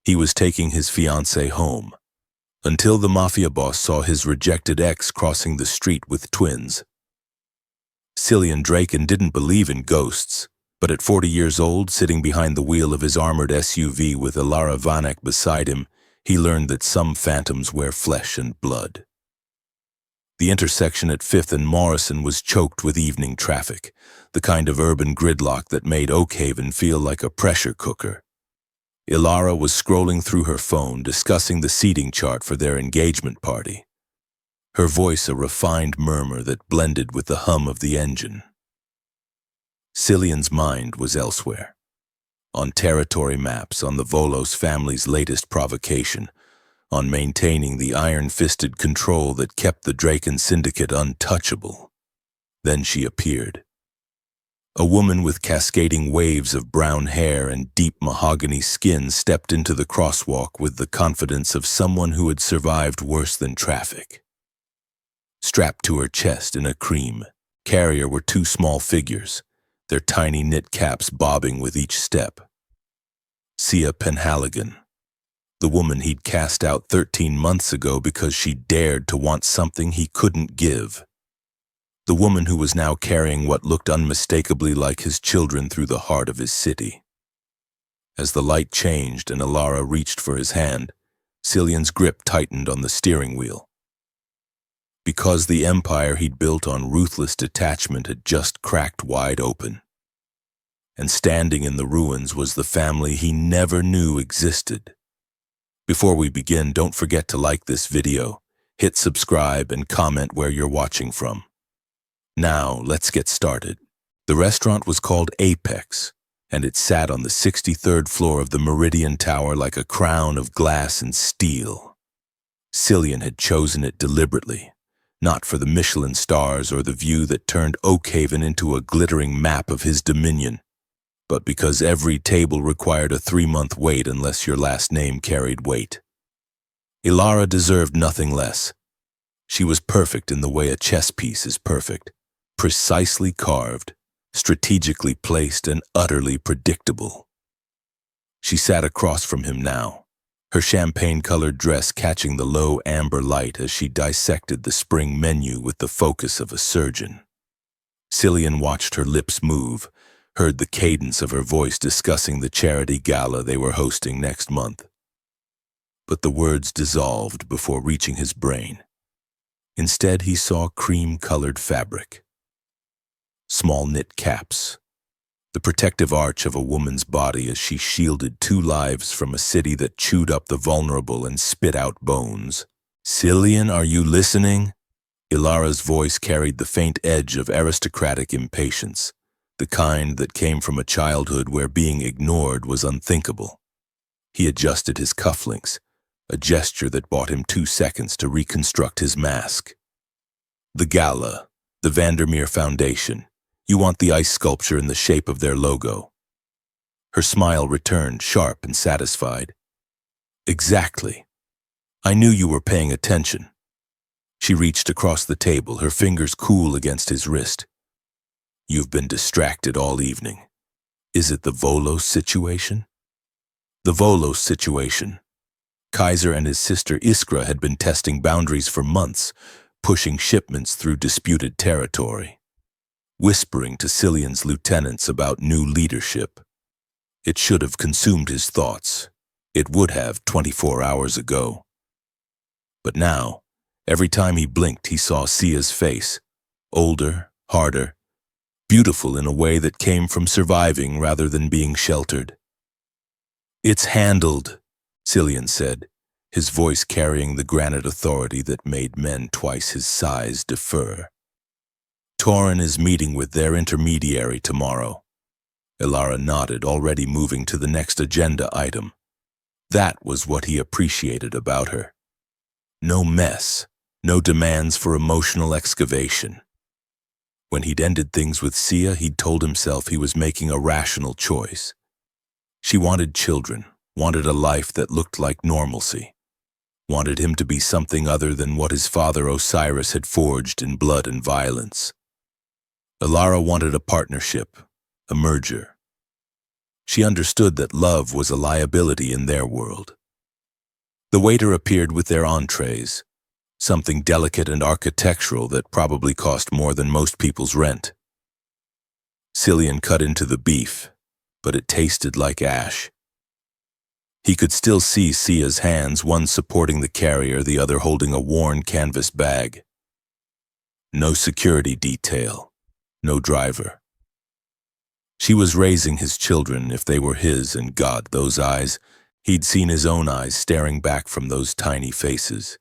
He was taking his fiancée home, until the Mafia boss saw his rejected ex crossing the street with twins. Cillian Draken didn't believe in ghosts, but at 40 years old, sitting behind the wheel of his armored SUV with Ilara Vanek beside him, he learned that some phantoms wear flesh and blood. The intersection at 5th and Morrison was choked with evening traffic, the kind of urban gridlock that made Oakhaven feel like a pressure cooker. Ilara was scrolling through her phone, discussing the seating chart for their engagement party, her voice a refined murmur that blended with the hum of the engine. Cillian's mind was elsewhere, on territory maps, on the Volos family's latest provocation, on maintaining the iron-fisted control that kept the Draken Syndicate untouchable. Then she appeared. A woman with cascading waves of brown hair and deep mahogany skin stepped into the crosswalk with the confidence of someone who had survived worse than traffic. Strapped to her chest in a cream carrier were two small figures, their tiny knit caps bobbing with each step. Sia Penhaligon, the woman he'd cast out 13 months ago because she dared to want something he couldn't give. The woman who was now carrying what looked unmistakably like his children through the heart of his city. As the light changed and Ilara reached for his hand, Cillian's grip tightened on the steering wheel. Because the empire he'd built on ruthless detachment had just cracked wide open. And standing in the ruins was the family he never knew existed. Before we begin, don't forget to like this video, hit subscribe, and comment where you're watching from. Now, let's get started. The restaurant was called Apex, and it sat on the 63rd floor of the Meridian Tower like a crown of glass and steel. Cillian had chosen it deliberately, not for the Michelin stars or the view that turned Oakhaven into a glittering map of his dominion, but because every table required a 3-month wait unless your last name carried weight. Ilara deserved nothing less. She was perfect in the way a chess piece is perfect, precisely carved, strategically placed, and utterly predictable. She sat across from him now, her champagne-colored dress catching the low amber light as she dissected the spring menu with the focus of a surgeon. Cillian watched her lips move, heard the cadence of her voice discussing the charity gala they were hosting next month. But the words dissolved before reaching his brain. Instead, he saw cream-colored fabric, small knit caps, the protective arch of a woman's body as she shielded 2 lives from a city that chewed up the vulnerable and spit out bones. "Cillian, are you listening?" Ilara's voice carried the faint edge of aristocratic impatience, the kind that came from a childhood where being ignored was unthinkable. He adjusted his cufflinks, a gesture that bought him 2 seconds to reconstruct his mask. "The gala, the Vandermeer Foundation. You want the ice sculpture in the shape of their logo." Her smile returned, sharp and satisfied. "Exactly. I knew you were paying attention." She reached across the table, her fingers cool against his wrist. "You've been distracted all evening. Is it the Volos situation?" The Volos situation. Kaiser and his sister Iskra had been testing boundaries for months, pushing shipments through disputed territory, whispering to Cillian's lieutenants about new leadership. It should have consumed his thoughts. It would have 24 hours ago. But now, every time he blinked, he saw Sia's face, older, harder, beautiful in a way that came from surviving rather than being sheltered. "It's handled," Cillian said, his voice carrying the granite authority that made men twice his size defer. "Torin is meeting with their intermediary tomorrow." Ilara nodded, already moving to the next agenda item. That was what he appreciated about her. No mess, no demands for emotional excavation. When he'd ended things with Sia, he'd told himself he was making a rational choice. She wanted children, wanted a life that looked like normalcy, wanted him to be something other than what his father Osiris had forged in blood and violence. Ilara wanted a partnership, a merger. She understood that love was a liability in their world. The waiter appeared with their entrees, something delicate and architectural that probably cost more than most people's rent. Cillian cut into the beef, but it tasted like ash. He could still see Sia's hands, one supporting the carrier, the other holding a worn canvas bag. No security detail, no driver. She was raising his children if they were his, and God, those eyes, he'd seen his own eyes staring back from those tiny faces.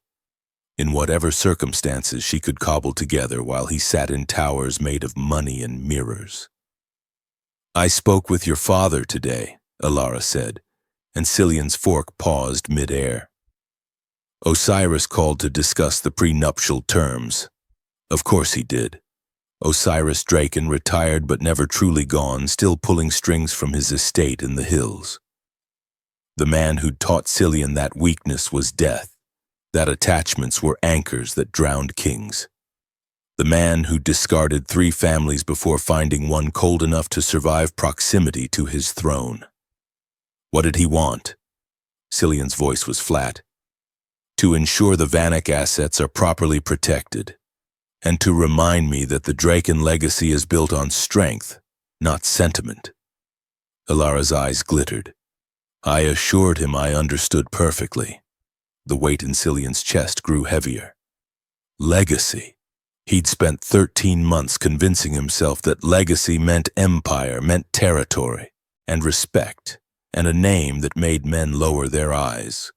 In whatever circumstances she could cobble together while he sat in towers made of money and mirrors. "I spoke with your father today," Alara said, and Cillian's fork paused mid-air. "Osiris called to discuss the prenuptial terms." Of course he did. Osiris Draken, retired but never truly gone, still pulling strings from his estate in the hills. The man who'd taught Cillian that weakness was death, that attachments were anchors that drowned kings. The man who discarded 3 families before finding one cold enough to survive proximity to his throne. What did he want? Cillian's voice was flat. To ensure the Vanek assets are properly protected, and to remind me that the Draken legacy is built on strength, not sentiment. Alara's eyes glittered. I assured him I understood perfectly. The weight in Cillian's chest grew heavier. Legacy. He'd spent 13 months convincing himself that legacy meant empire, meant territory, and respect, and a name that made men lower their eyes.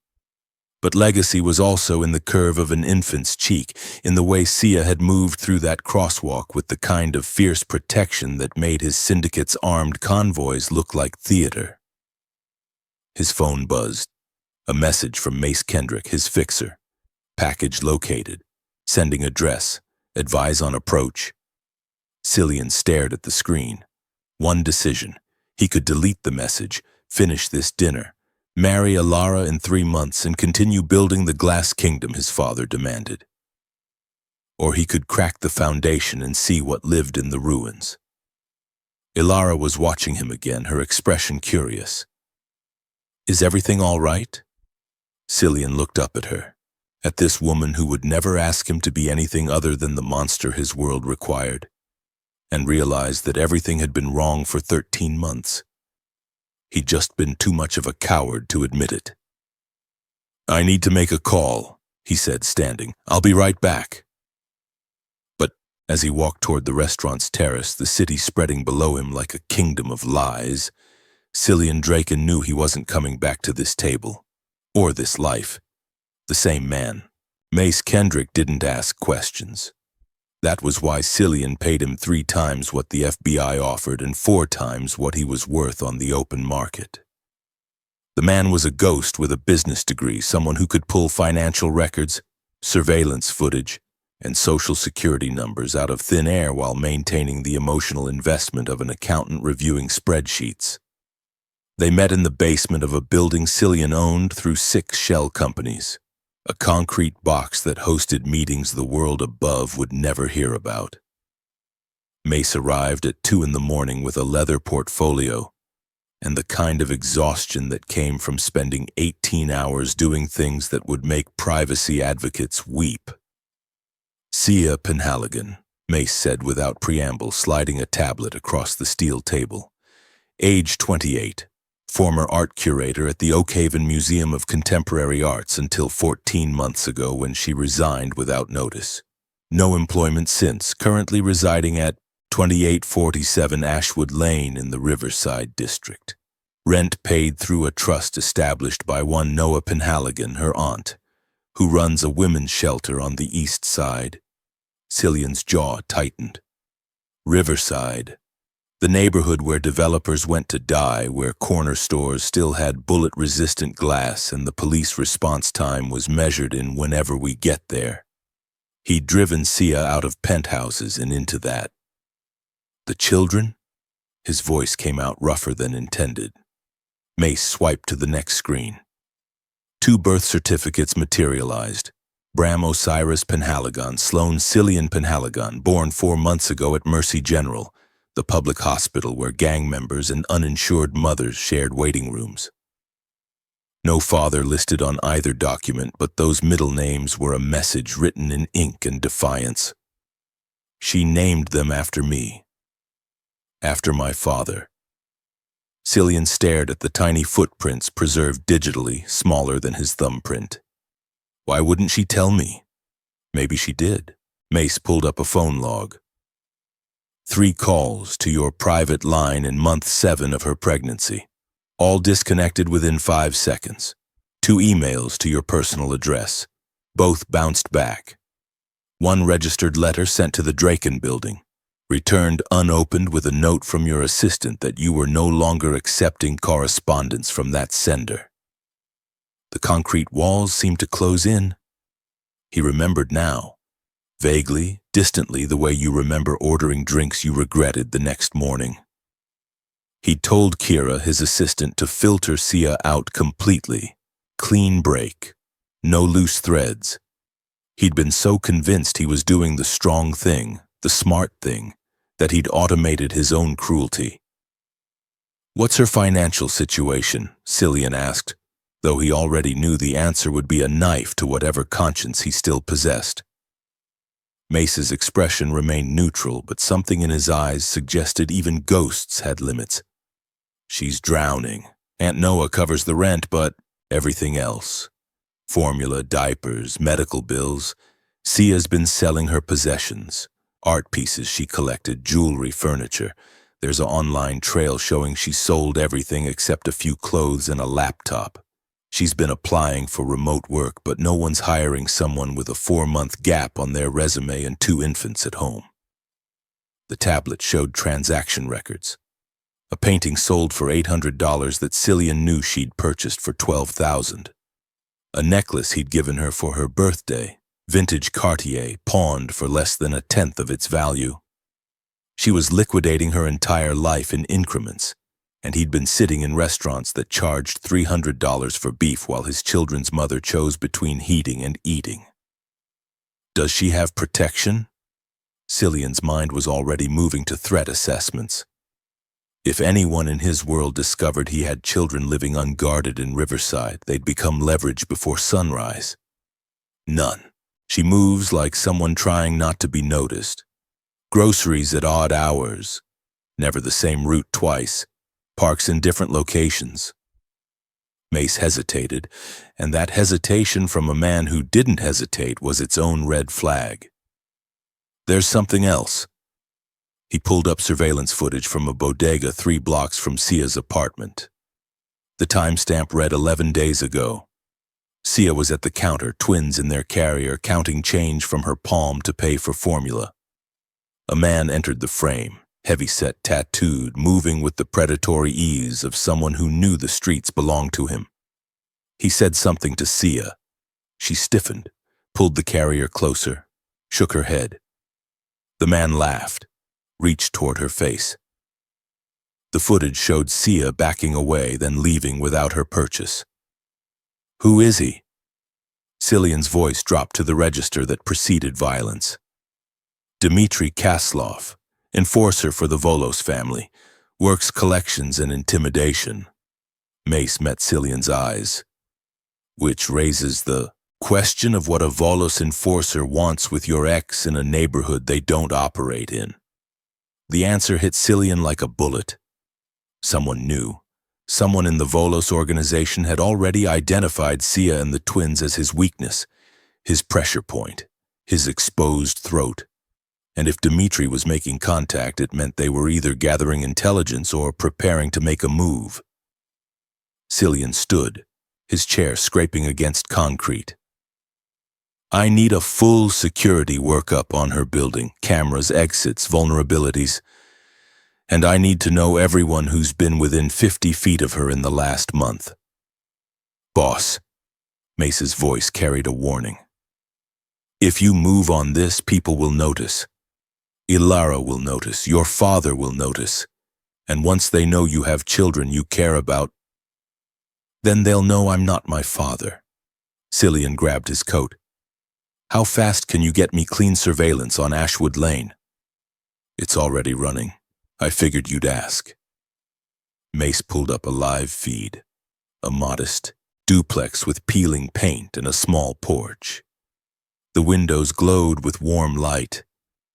But legacy was also in the curve of an infant's cheek, in the way Sia had moved through that crosswalk with the kind of fierce protection that made his syndicate's armed convoys look like theater. His phone buzzed. A message from Mace Kendrick, his fixer. Package located. Sending address. Advise on approach. Cillian stared at the screen. One decision. He could delete the message, finish this dinner, marry Alara in 3 months, and continue building the glass kingdom his father demanded. Or he could crack the foundation and see what lived in the ruins. Alara was watching him again, her expression curious. Is everything all right? Cillian looked up at her, at this woman who would never ask him to be anything other than the monster his world required, and realized that everything had been wrong for 13 months. He'd just been too much of a coward to admit it. I need to make a call, he said, standing. I'll be right back. But as he walked toward the restaurant's terrace, the city spreading below him like a kingdom of lies, Cillian Draken knew he wasn't coming back to this table, or this life. The same man. Mace Kendrick didn't ask questions. That was why Cillian paid him 3 times what the FBI offered and 4 times what he was worth on the open market. The man was a ghost with a business degree, someone who could pull financial records, surveillance footage, and social security numbers out of thin air while maintaining the emotional investment of an accountant reviewing spreadsheets. They met in the basement of a building Cillian owned through 6 shell companies, a concrete box that hosted meetings the world above would never hear about. Mace arrived at 2 in the morning with a leather portfolio and the kind of exhaustion that came from spending 18 hours doing things that would make privacy advocates weep. Sia Penhaligon, Mace said without preamble, sliding a tablet across the steel table. Age 28. Former art curator at the Oakhaven Museum of Contemporary Arts until 14 months ago when she resigned without notice. No employment since, currently residing at 2847 Ashwood Lane in the Riverside District. Rent paid through a trust established by one Noah Penhaligon, her aunt, who runs a women's shelter on the east side. Cillian's jaw tightened. Riverside. The neighborhood where developers went to die, where corner stores still had bullet-resistant glass and the police response time was measured in whenever we get there. He'd driven Sia out of penthouses and into that. The children? His voice came out rougher than intended. Mace swiped to the next screen. 2 birth certificates materialized. Bram Osiris Penhaligon, Sloane Cillian Penhaligon, born 4 months ago at Mercy General. the public hospital where gang members and uninsured mothers shared waiting rooms. No father listed on either document, but those middle names were a message written in ink and defiance. She named them after me, after my father. Cillian stared at the tiny footprints preserved digitally, smaller than his thumbprint. Why wouldn't she tell me? Maybe she did. Mace pulled up a phone log. 3 calls to your private line in month 7 of her pregnancy, all disconnected within 5 seconds. 2 emails to your personal address, both bounced back. 1 registered letter sent to the Draken building, returned unopened with a note from your assistant that you were no longer accepting correspondence from that sender. The concrete walls seemed to close in. He remembered now, vaguely, distantly, the way you remember ordering drinks you regretted the next morning. He'd told Kira, his assistant, to filter Sia out completely. Clean break. No loose threads. He'd been so convinced he was doing the strong thing, the smart thing, that he'd automated his own cruelty. "What's her financial situation?" Cillian asked, though he already knew the answer would be a knife to whatever conscience he still possessed. Mace's expression remained neutral, but something in his eyes suggested even ghosts had limits. "She's drowning. Aunt Noah covers the rent, but everything else. Formula, diapers, medical bills. Sia's been selling her possessions. Art pieces she collected, jewelry, furniture. There's an online trail showing she sold everything except a few clothes and a laptop. She's been applying for remote work, but no one's hiring someone with a 4-month gap on their resume and 2 infants at home." The tablet showed transaction records. A painting sold for $800 that Cillian knew she'd purchased for $12,000. A necklace he'd given her for her birthday, vintage Cartier, pawned for less than 1/10 of its value. She was liquidating her entire life in increments, and he'd been sitting in restaurants that charged $300 for beef while his children's mother chose between heating and eating. Does she have protection? Cillian's mind was already moving to threat assessments. If anyone in his world discovered he had children living unguarded in Riverside, they'd become leverage before sunrise. None. She moves like someone trying not to be noticed. Groceries at odd hours. Never the same route twice. Parks in different locations. Mace hesitated, and that hesitation from a man who didn't hesitate was its own red flag. There's something else. He pulled up surveillance footage from a bodega 3 blocks from Sia's apartment. The timestamp read 11 days ago. Sia was at the counter, twins in their carrier, counting change from her palm to pay for formula. A man entered the frame, heavy-set, tattooed, moving with the predatory ease of someone who knew the streets belonged to him. He said something to Sia. She stiffened, pulled the carrier closer, shook her head. The man laughed, reached toward her face. The footage showed Sia backing away, then leaving without her purchase. "Who is he?" Cillian's voice dropped to the register that preceded violence. "Dmitry Kaslov, enforcer for the Volos family, works collections and intimidation." Mace met Cillian's eyes. "Which raises the question of what a Volos enforcer wants with your ex in a neighborhood they don't operate in." The answer hit Cillian like a bullet. Someone knew. Someone in the Volos organization had already identified Sia and the twins as his weakness, his pressure point, his exposed throat. And if Dmitry was making contact, it meant they were either gathering intelligence or preparing to make a move. Cillian stood, his chair scraping against concrete. "I need a full security workup on her building, cameras, exits, vulnerabilities. And I need to know everyone who's been within 50 feet of her in the last month." "Boss," Mace's voice carried a warning. "If you move on this, people will notice. Ilara will notice, your father will notice. And once they know you have children you care about, then they'll know I'm not my father." Cillian grabbed his coat. "How fast can you get me clean surveillance on Ashwood Lane?" "It's already running. I figured you'd ask. Mace pulled up a live feed, a modest duplex with peeling paint and a small porch. The windows glowed with warm light,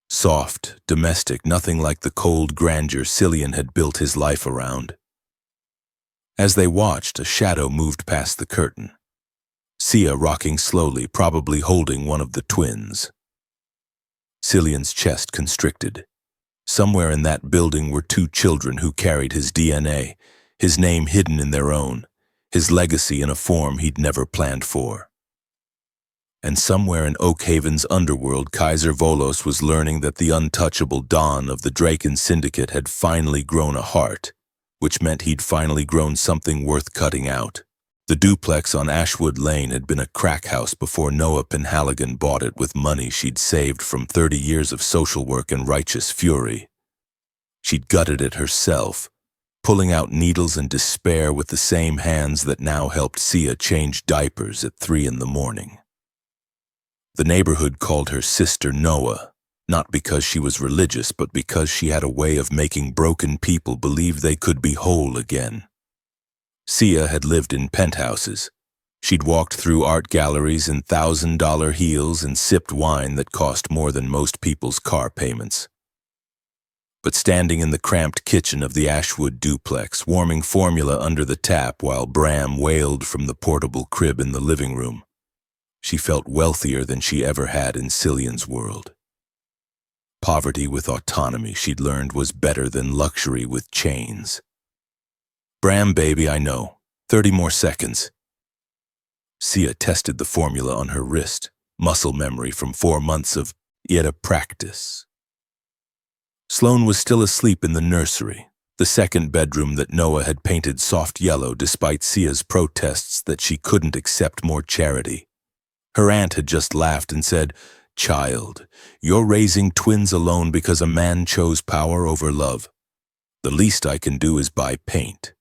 soft, domestic, nothing like the cold grandeur Cillian had built his life around. As they watched, a shadow moved past the curtain. Sia rocking slowly, probably holding one of the twins. Cillian's chest constricted. Somewhere in that building were two children who carried his DNA, his name hidden in their own, his legacy in a form he'd never planned for. And somewhere in Oakhaven's underworld, Kaiser Volos was learning that the untouchable Don of the Draken Syndicate had finally grown a heart, which meant he'd finally grown something worth cutting out. The duplex on Ashwood Lane had been a crack house before Noah Penhaligon bought it with money she'd saved from 30 years of social work and righteous fury. She'd gutted it herself, pulling out needles and despair with the same hands that now helped Sia change diapers at 3 in the morning. The neighborhood called her Sister Noah, not because she was religious, but because she had a way of making broken people believe they could be whole again. Sia had lived in penthouses. She'd walked through art galleries in $1,000 heels and sipped wine that cost more than most people's car payments. But standing in the cramped kitchen of the Ashwood duplex, warming formula under the tap while Bram wailed from the portable crib in the living room, she felt wealthier than she ever had in Cillian's world. Poverty with autonomy, she'd learned, was better than luxury with chains. Bram, baby, I know. 30 more seconds. Sia tested the formula on her wrist, muscle memory from 4 months of Yeta practice. Sloane was still asleep in the nursery, the second bedroom that Noah had painted soft yellow despite Sia's protests that she couldn't accept more charity. Her aunt had just laughed and said, "Child, you're raising twins alone because a man chose power over love. The least I can do is buy paint."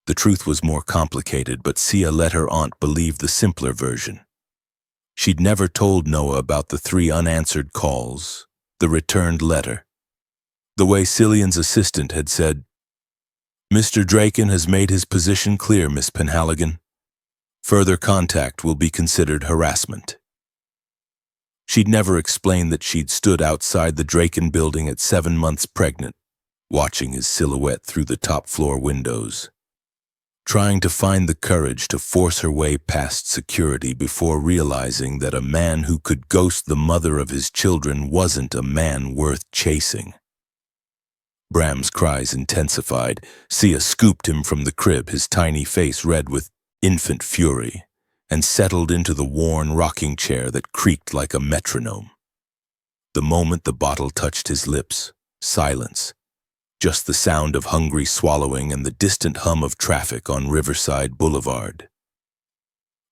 The truth was more complicated, but Sia let her aunt believe the simpler version. She'd never told Noah about the 3 unanswered calls, the returned letter. The way Cillian's assistant had said, "Mr. Draken has made his position clear, Miss Penhaligon. Further contact will be considered harassment." She'd never explained that she'd stood outside the Draken building at 7 months pregnant, watching his silhouette through the top-floor windows, trying to find the courage to force her way past security before realizing that a man who could ghost the mother of his children wasn't a man worth chasing. Bram's cries intensified. Sia scooped him from the crib, his tiny face red with infant fury, and settled into the worn rocking chair that creaked like a metronome. The moment the bottle touched his lips, silence. Just the sound of hungry swallowing and the distant hum of traffic on Riverside Boulevard.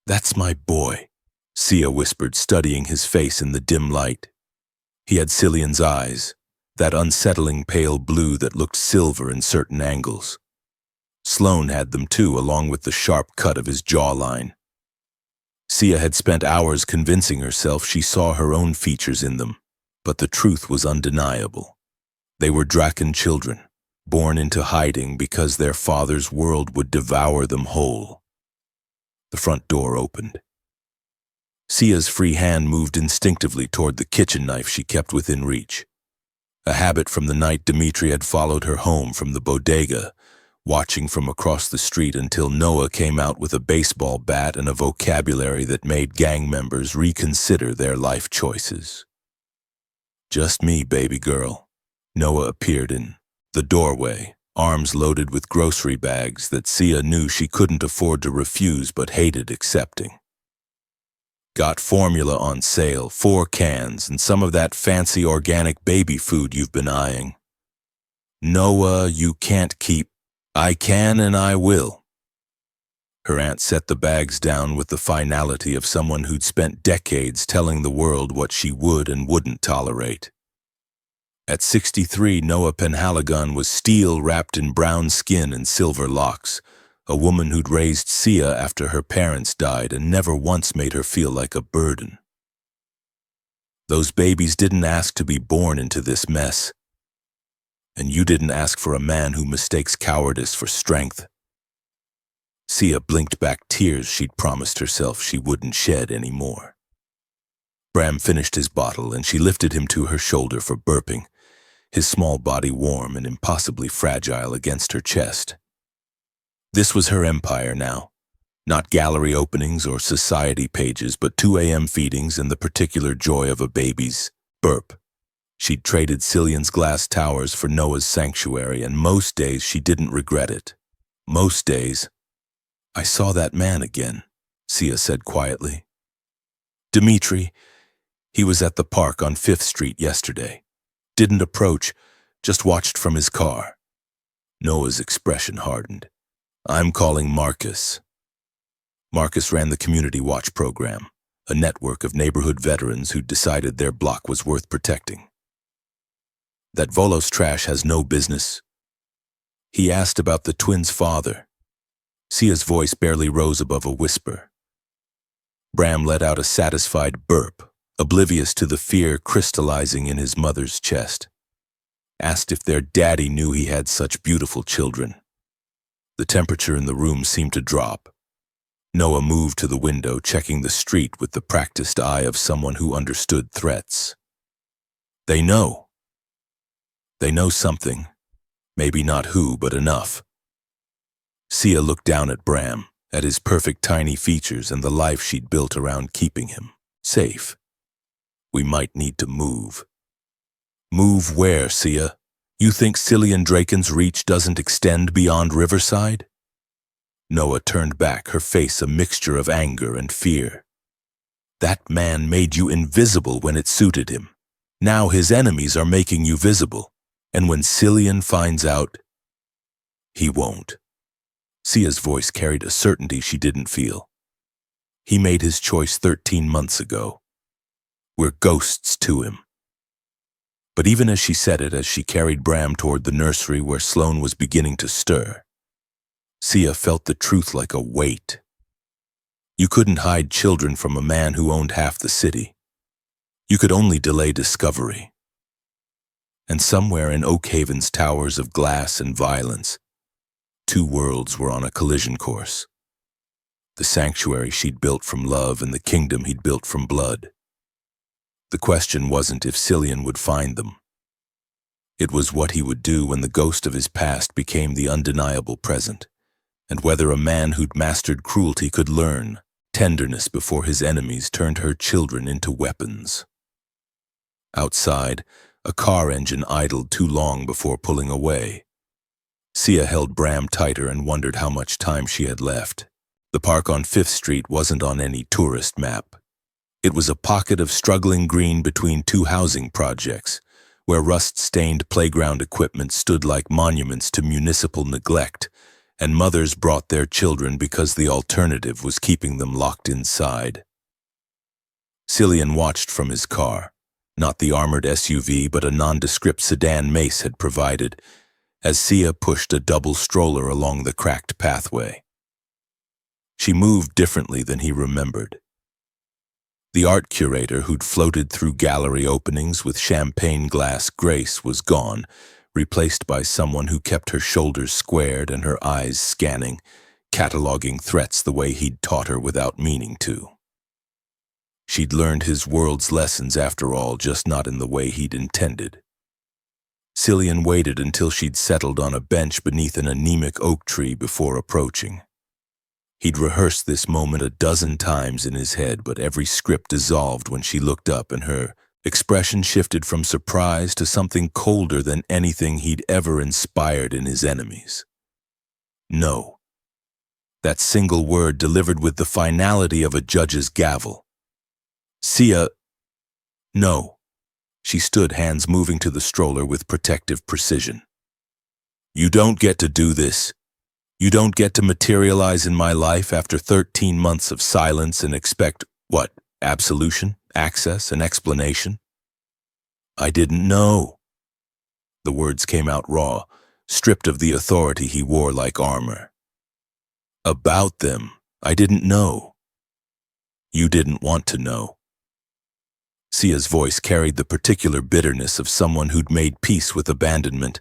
"That's my boy," Sia whispered, studying his face in the dim light. He had Cillian's eyes, that unsettling pale blue that looked silver in certain angles. Sloane had them too, along with the sharp cut of his jawline. Sia had spent hours convincing herself she saw her own features in them, but the truth was undeniable. They were Draken children, born into hiding because their father's world would devour them whole. The front door opened. Sia's free hand moved instinctively toward the kitchen knife she kept within reach. A habit from the night Dimitri had followed her home from the bodega, watching from across the street until Noah came out with a baseball bat and a vocabulary that made gang members reconsider their life choices. "Just me, baby girl." Noah appeared in the doorway, arms loaded with grocery bags that Sia knew she couldn't afford to refuse but hated accepting. "Got formula on sale, 4 cans, and some of that fancy organic baby food you've been eyeing." "Noah, you can't keep." "I can and I will." Her aunt set the bags down with the finality of someone who'd spent decades telling the world what she would and wouldn't tolerate. At 63, Noah Penhaligon was steel wrapped in brown skin and silver locks, a woman who'd raised Sia after her parents died and never once made her feel like a burden. Those babies didn't ask to be born into this mess. And you didn't ask for a man who mistakes cowardice for strength. Sia blinked back tears she'd promised herself she wouldn't shed anymore. Bram finished his bottle and she lifted him to her shoulder for burping, his small body warm and impossibly fragile against her chest. This was her empire now. Not gallery openings or society pages, but 2 a.m. feedings and the particular joy of a baby's burp. She'd traded Cillian's glass towers for Noah's sanctuary, and most days she didn't regret it. Most days. I saw that man again, Sia said quietly. Dimitri, he was at the park on 5th Street yesterday. Didn't approach, just watched from his car. Noah's expression hardened. I'm calling Marcus. Marcus ran the Community Watch program, a network of neighborhood veterans who'd decided their block was worth protecting. That Volos trash has no business. He asked about the twins' father. Sia's voice barely rose above a whisper. Bram let out a satisfied burp, oblivious to the fear crystallizing in his mother's chest. Asked if their daddy knew he had such beautiful children. The temperature in the room seemed to drop. Noah moved to the window, checking the street with the practiced eye of someone who understood threats. They know. They know something. Maybe not who, but enough. Sia looked down at Bram, at his perfect tiny features and the life she'd built around keeping him safe. We might need to move. Move where, Sia? You think Cillian Draken's reach doesn't extend beyond Riverside? Noah turned back, her face a mixture of anger and fear. That man made you invisible when it suited him. Now his enemies are making you visible. And when Cillian finds out, he won't. Sia's voice carried a certainty she didn't feel. He made his choice 13 months ago. We're ghosts to him. But even as she said it, as she carried Bram toward the nursery where Sloane was beginning to stir, Sia felt the truth like a weight. You couldn't hide children from a man who owned half the city. You could only delay discovery. And somewhere in Oakhaven's towers of glass and violence, 2 worlds were on a collision course. The sanctuary she'd built from love and the kingdom he'd built from blood. The question wasn't if Cillian would find them. It was what he would do when the ghost of his past became the undeniable present, and whether a man who'd mastered cruelty could learn tenderness before his enemies turned her children into weapons. Outside, a car engine idled too long before pulling away. Sia held Bram tighter and wondered how much time she had left. The park on 5th Street wasn't on any tourist map. It was a pocket of struggling green between 2 housing projects, where rust-stained playground equipment stood like monuments to municipal neglect, and mothers brought their children because the alternative was keeping them locked inside. Cillian watched from his car. Not the armored SUV, but a nondescript sedan Mace had provided, as Sia pushed a double stroller along the cracked pathway. She moved differently than he remembered. The art curator who'd floated through gallery openings with champagne glass grace was gone, replaced by someone who kept her shoulders squared and her eyes scanning, cataloging threats the way he'd taught her without meaning to. She'd learned his world's lessons after all, just not in the way he'd intended. Cillian waited until she'd settled on a bench beneath an anemic oak tree before approaching. He'd rehearsed this moment a dozen times in his head, but every script dissolved when she looked up and her expression shifted from surprise to something colder than anything he'd ever inspired in his enemies. No. That single word delivered with the finality of a judge's gavel. Sia, no. She stood, hands moving to the stroller with protective precision. You don't get to do this. You don't get to materialize in my life after 13 months of silence and expect, what, absolution, access, and explanation? I didn't know. The words came out raw, stripped of the authority he wore like armor. About them, I didn't know. You didn't want to know. Sia's voice carried the particular bitterness of someone who'd made peace with abandonment,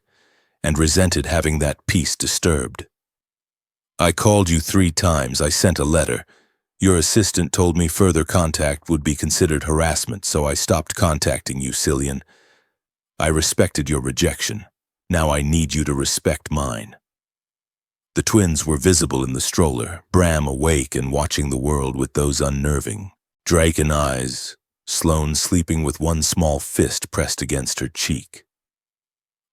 and resented having that peace disturbed. I called you 3 times, I sent a letter. Your assistant told me further contact would be considered harassment, so I stopped contacting you, Cillian. I respected your rejection. Now I need you to respect mine. The twins were visible in the stroller, Bram awake and watching the world with those unnerving, draken eyes, Sloane sleeping with one small fist pressed against her cheek.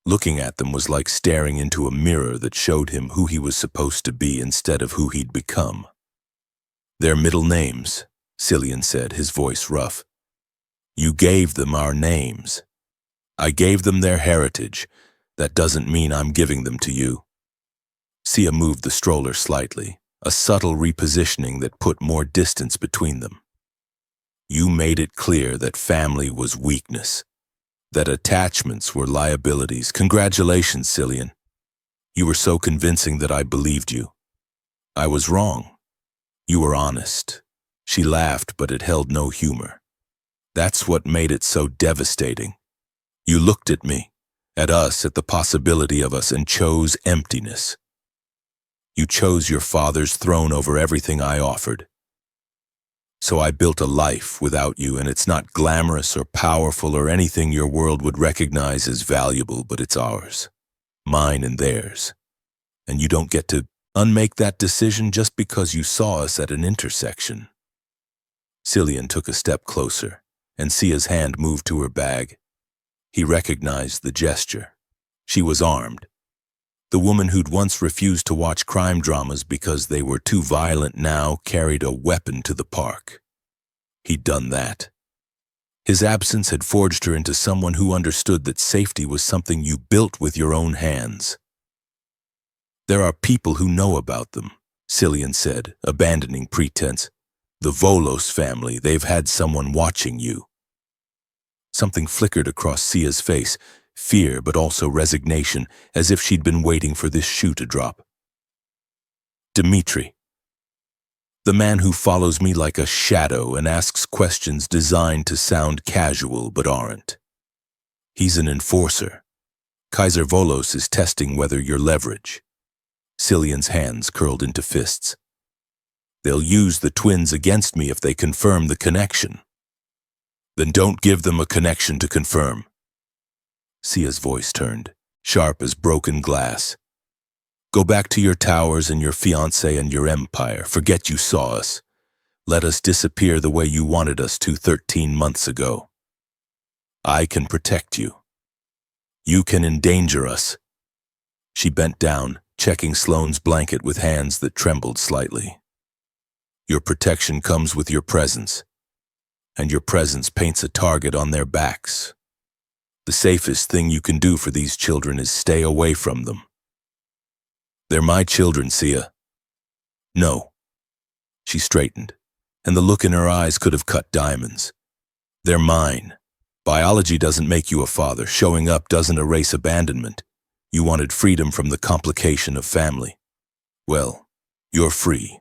Looking at them was like staring into a mirror that showed him who he was supposed to be instead of who he'd become. Their middle names, Cillian said, his voice rough. You gave them our names. I gave them their heritage. That doesn't mean I'm giving them to you. Sia moved the stroller slightly, a subtle repositioning that put more distance between them. You made it clear that family was weakness, that attachments were liabilities. Congratulations, Cillian. You were so convincing that I believed you. I was wrong. You were honest. She laughed, but it held no humor. That's what made it so devastating. You looked at me, at us, at the possibility of us, and chose emptiness. You chose your father's throne over everything I offered. So I built a life without you, and it's not glamorous or powerful or anything your world would recognize as valuable, but it's ours, mine and theirs. And you don't get to unmake that decision just because you saw us at an intersection. Cillian took a step closer, and Sia's hand moved to her bag. He recognized the gesture. She was armed. The woman who'd once refused to watch crime dramas because they were too violent now carried a weapon to the park. He'd done that. His absence had forged her into someone who understood that safety was something you built with your own hands. There are people who know about them, Cillian said, abandoning pretense. The Volos family, they've had someone watching you. Something flickered across Sia's face. Fear, but also resignation, as if she'd been waiting for this shoe to drop. Dmitri. The man who follows me like a shadow and asks questions designed to sound casual but aren't. He's an enforcer. Kaiser Volos is testing whether you're leverage. Cillian's hands curled into fists. They'll use the twins against me if they confirm the connection. Then don't give them a connection to confirm. Sia's voice turned, sharp as broken glass. Go back to your towers and your fiancé and your empire. Forget you saw us. Let us disappear the way you wanted us to 13 months ago. I can protect you. You can endanger us. She bent down, checking Sloane's blanket with hands that trembled slightly. Your protection comes with your presence, and your presence paints a target on their backs. The safest thing you can do for these children is stay away from them. They're my children, Sia. No. She straightened, and the look in her eyes could have cut diamonds. They're mine. Biology doesn't make you a father. Showing up doesn't erase abandonment. You wanted freedom from the complication of family. Well, you're free.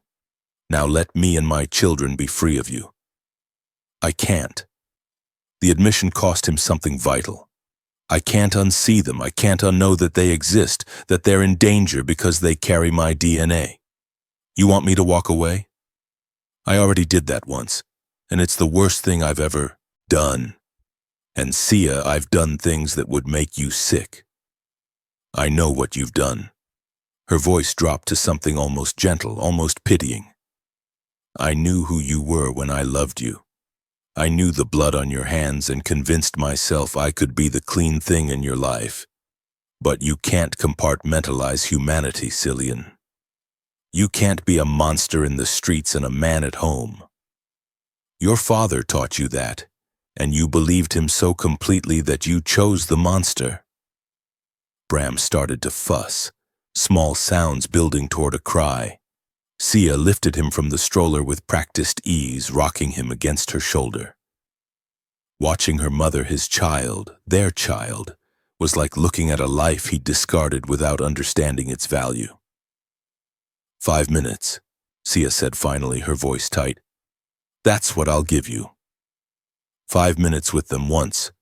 Now let me and my children be free of you. I can't. The admission cost him something vital. I can't unsee them. I can't unknow that they exist, that they're in danger because they carry my DNA. You want me to walk away? I already did that once, and it's the worst thing I've ever done. And Sia, I've done things that would make you sick. I know what you've done. Her voice dropped to something almost gentle, almost pitying. I knew who you were when I loved you. I knew the blood on your hands and convinced myself I could be the clean thing in your life. But you can't compartmentalize humanity, Cillian. You can't be a monster in the streets and a man at home. Your father taught you that, and you believed him so completely that you chose the monster. Bram started to fuss, small sounds building toward a cry. Sia lifted him from the stroller with practiced ease, rocking him against her shoulder. Watching her mother his child, their child, was like looking at a life he'd discarded without understanding its value. 5 minutes, Sia said finally, her voice tight. That's what I'll give you. 5 minutes with them once,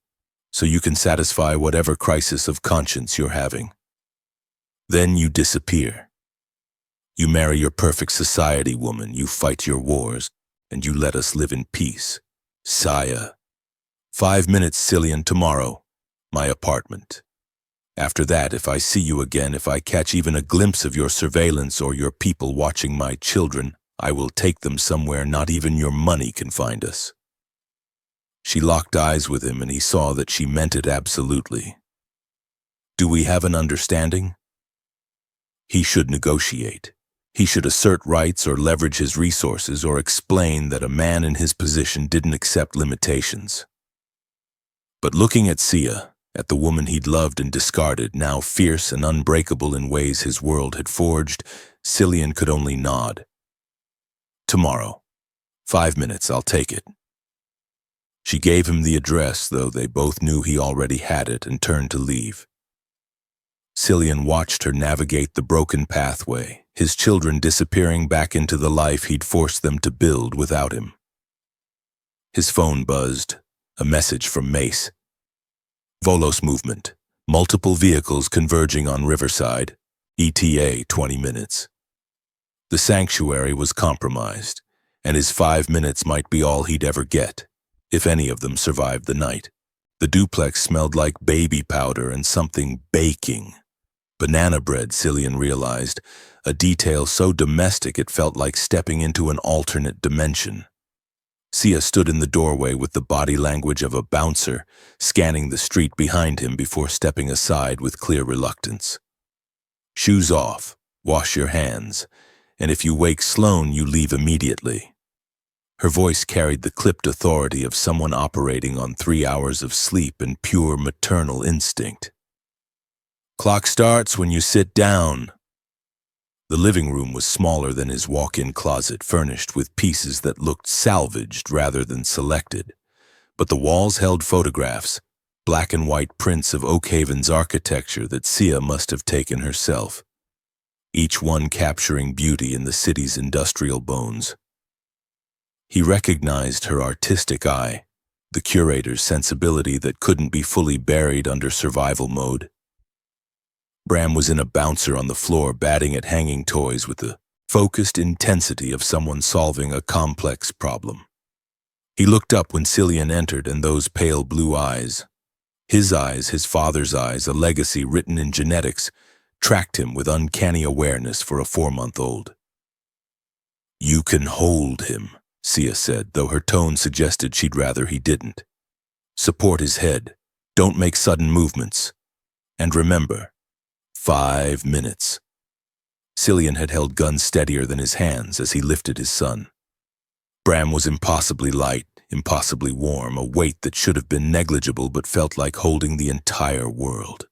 so you can satisfy whatever crisis of conscience you're having. Then you disappear. You marry your perfect society woman, you fight your wars, and you let us live in peace. Saya. 5 minutes, Cillian, tomorrow. My apartment. After that, if I see you again, if I catch even a glimpse of your surveillance or your people watching my children, I will take them somewhere not even your money can find us. She locked eyes with him, and he saw that she meant it absolutely. Do we have an understanding? He should negotiate. He should assert rights or leverage his resources or explain that a man in his position didn't accept limitations. But looking at Sia, at the woman he'd loved and discarded, now fierce and unbreakable in ways his world had forged, Cillian could only nod. Tomorrow. 5 minutes, I'll take it. She gave him the address, though they both knew he already had it, and turned to leave. Cillian watched her navigate the broken pathway, his children disappearing back into the life he'd forced them to build without him. His phone buzzed, a message from Mace. Volos movement, multiple vehicles converging on Riverside, ETA 20 minutes. The sanctuary was compromised, and his 5 minutes might be all he'd ever get, if any of them survived the night. The duplex smelled like baby powder and something baking. Banana bread, Cillian realized, a detail so domestic it felt like stepping into an alternate dimension. Sia stood in the doorway with the body language of a bouncer, scanning the street behind him before stepping aside with clear reluctance. Shoes off, wash your hands, and if you wake Sloan, you leave immediately. Her voice carried the clipped authority of someone operating on 3 hours of sleep and pure maternal instinct. Clock starts when you sit down. The living room was smaller than his walk-in closet, furnished with pieces that looked salvaged rather than selected. But the walls held photographs, black and white prints of Oakhaven's architecture that Sia must have taken herself, each one capturing beauty in the city's industrial bones. He recognized her artistic eye, the curator's sensibility that couldn't be fully buried under survival mode. Bram was in a bouncer on the floor, batting at hanging toys with the focused intensity of someone solving a complex problem. He looked up when Cillian entered, and those pale blue eyes, his father's eyes, a legacy written in genetics, tracked him with uncanny awareness for a 4-month-old. You can hold him, Sia said, though her tone suggested she'd rather he didn't. Support his head. Don't make sudden movements. And remember, 5 minutes. Cillian had held guns steadier than his hands as he lifted his son. Bram was impossibly light, impossibly warm, a weight that should have been negligible but felt like holding the entire world.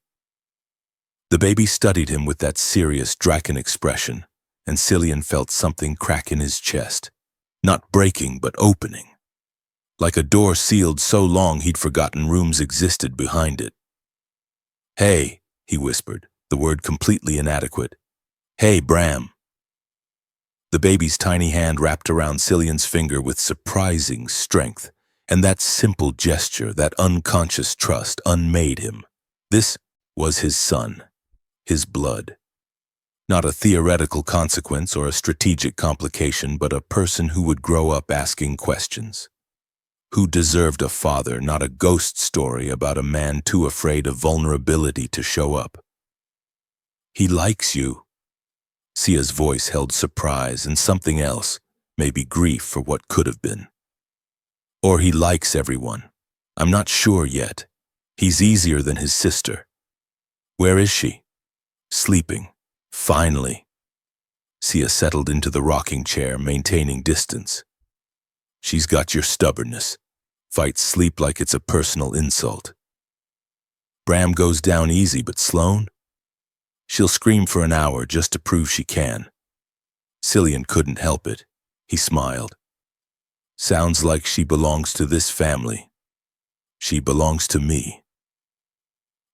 The baby studied him with that serious Draken expression, and Cillian felt something crack in his chest. Not breaking, but opening. Like a door sealed so long he'd forgotten rooms existed behind it. Hey, he whispered, the word completely inadequate. Hey, Bram. The baby's tiny hand wrapped around Cillian's finger with surprising strength, and that simple gesture, that unconscious trust, unmade him. This was his son, his blood. Not a theoretical consequence or a strategic complication, but a person who would grow up asking questions. Who deserved a father, not a ghost story about a man too afraid of vulnerability to show up. He likes you. Sia's voice held surprise and something else, maybe grief for what could have been. Or he likes everyone. I'm not sure yet. He's easier than his sister. Where is she? Sleeping. Finally. Sia settled into the rocking chair, maintaining distance. She's got your stubbornness. Fights sleep like it's a personal insult. Bram goes down easy, but Sloan? She'll scream for an hour just to prove she can. Cillian couldn't help it. He smiled. Sounds like she belongs to this family. She belongs to me.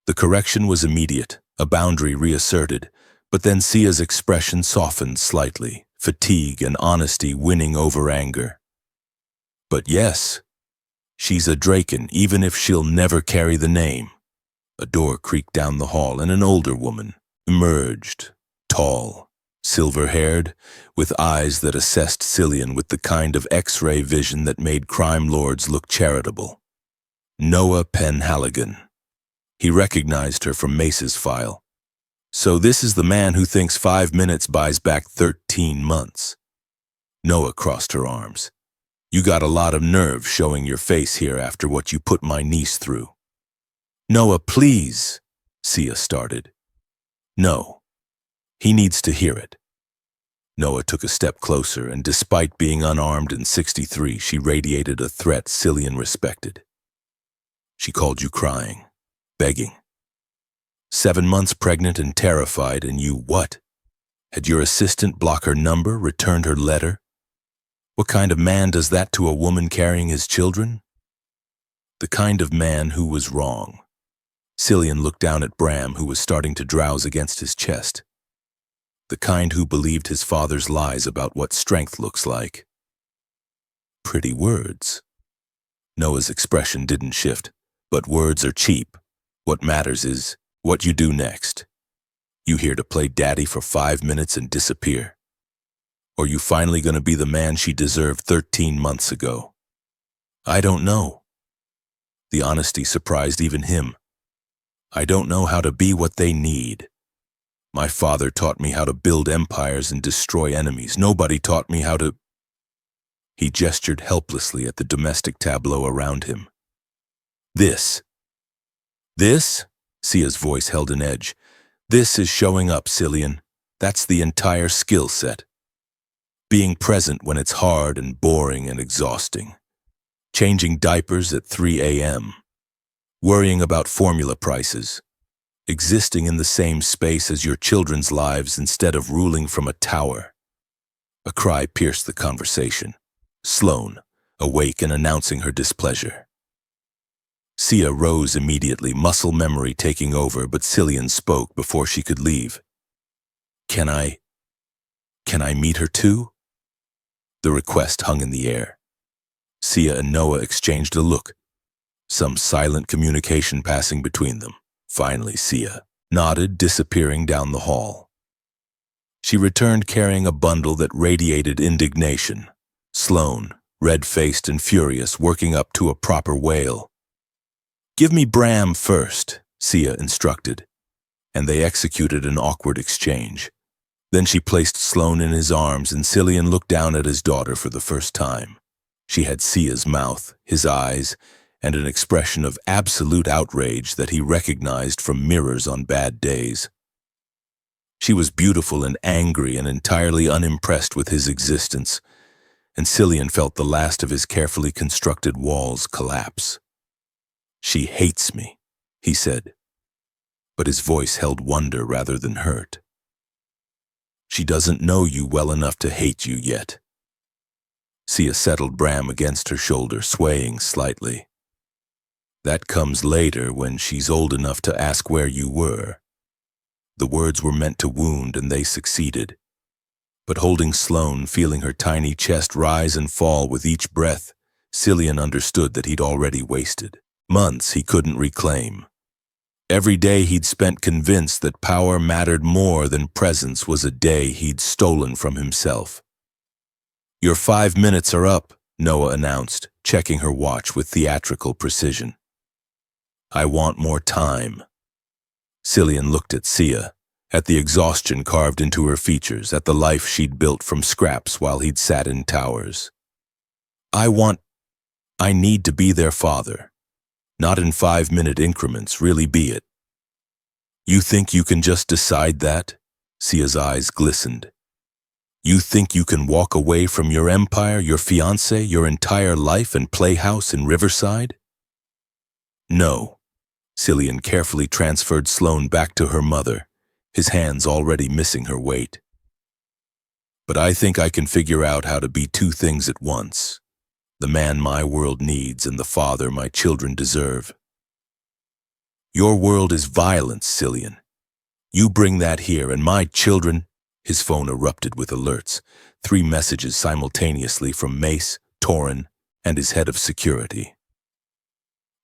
The correction was immediate, a boundary reasserted, but then Sia's expression softened slightly, fatigue and honesty winning over anger. But yes, she's a Draken, even if she'll never carry the name. A door creaked down the hall, and an older woman, emerged, tall, silver-haired, with eyes that assessed Cillian with the kind of X-ray vision that made crime lords look charitable. Noah Penhaligon. He recognized her from Mace's file. So this is the man who thinks 5 minutes buys back 13 months. Noah crossed her arms. You got a lot of nerve showing your face here after what you put my niece through. Noah, please, Sia started. No. He needs to hear it. Noah took a step closer, and despite being unarmed and 63, she radiated a threat Cillian respected. She called you crying, begging. 7 months pregnant and terrified, and you what? Had your assistant block her number, returned her letter? What kind of man does that to a woman carrying his children? The kind of man who was wrong. Cillian looked down at Bram, who was starting to drowse against his chest. The kind who believed his father's lies about what strength looks like. Pretty words. Noah's expression didn't shift, but words are cheap. What matters is what you do next. You here to play daddy for 5 minutes and disappear? Or you finally gonna be the man she deserved 13 months ago? I don't know. The honesty surprised even him. I don't know how to be what they need. My father taught me how to build empires and destroy enemies. Nobody taught me how to... He gestured helplessly at the domestic tableau around him. This? Sia's voice held an edge. This is showing up, Cillian. That's the entire skill set. Being present when it's hard and boring and exhausting. Changing diapers at 3 a.m. Worrying about formula prices. Existing in the same space as your children's lives instead of ruling from a tower. A cry pierced the conversation. Sloane, awake and announcing her displeasure. Sia rose immediately, muscle memory taking over, but Cillian spoke before she could leave. Can I meet her too? The request hung in the air. Sia and Noah exchanged a look, some silent communication passing between them. Finally, Sia nodded, disappearing down the hall. She returned carrying a bundle that radiated indignation. Sloane, red-faced and furious, working up to a proper wail. Give me Bram first, Sia instructed, and they executed an awkward exchange. Then she placed Sloane in his arms, and Cillian looked down at his daughter for the first time. She had Sia's mouth, his eyes, and an expression of absolute outrage that he recognized from mirrors on bad days. She was beautiful and angry and entirely unimpressed with his existence, and Cillian felt the last of his carefully constructed walls collapse. She hates me, he said, but his voice held wonder rather than hurt. She doesn't know you well enough to hate you yet. Sia settled Bram against her shoulder, swaying slightly. That comes later when she's old enough to ask where you were. The words were meant to wound, and they succeeded. But holding Sloane, feeling her tiny chest rise and fall with each breath, Cillian understood that he'd already wasted. Months he couldn't reclaim. Every day he'd spent convinced that power mattered more than presence was a day he'd stolen from himself. Your 5 minutes are up, Noah announced, checking her watch with theatrical precision. I want more time. Cillian looked at Sia, at the exhaustion carved into her features, at the life she'd built from scraps while he'd sat in towers. I need to be their father. Not in 5-minute increments, really be it. You think you can just decide that? Sia's eyes glistened. You think you can walk away from your empire, your fiancé, your entire life and playhouse in Riverside? No. Cillian carefully transferred Sloane back to her mother, his hands already missing her weight. But I think I can figure out how to be 2 things at once. The man my world needs and the father my children deserve. Your world is violence, Cillian. You bring that here and my children... His phone erupted with alerts, 3 messages simultaneously from Mace, Torin, and his head of security.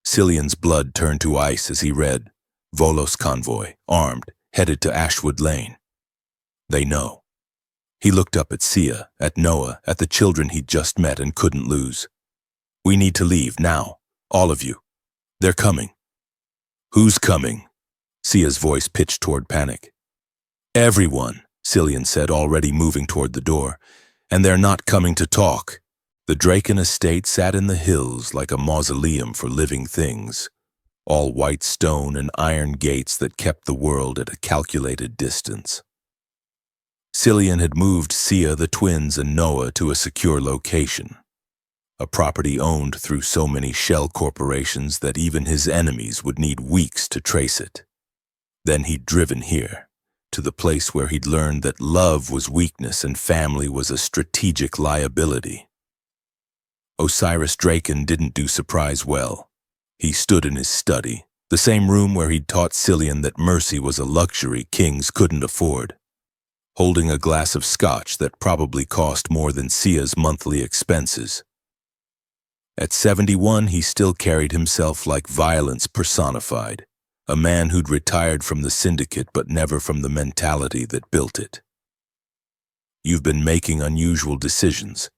Cillian's blood turned to ice as he read, Volos convoy, armed, headed to Ashwood Lane. They know. He looked up at Sia, at Noah, at the children he'd just met and couldn't lose. We need to leave, now. All of you. They're coming. Who's coming? Sia's voice pitched toward panic. Everyone, Cillian said, already moving toward the door. And they're not coming to talk. The Draken estate sat in the hills like a mausoleum for living things. All white stone and iron gates that kept the world at a calculated distance. Cillian had moved Sia, the twins, and Noah to a secure location. A property owned through so many shell corporations that even his enemies would need weeks to trace it. Then he'd driven here, to the place where he'd learned that love was weakness and family was a strategic liability. Osiris Draken didn't do surprise well. He stood in his study, the same room where he'd taught Cillian that mercy was a luxury kings couldn't afford, holding a glass of scotch that probably cost more than Sia's monthly expenses. At 71, he still carried himself like violence personified, a man who'd retired from the syndicate but never from the mentality that built it. You've been making unusual decisions.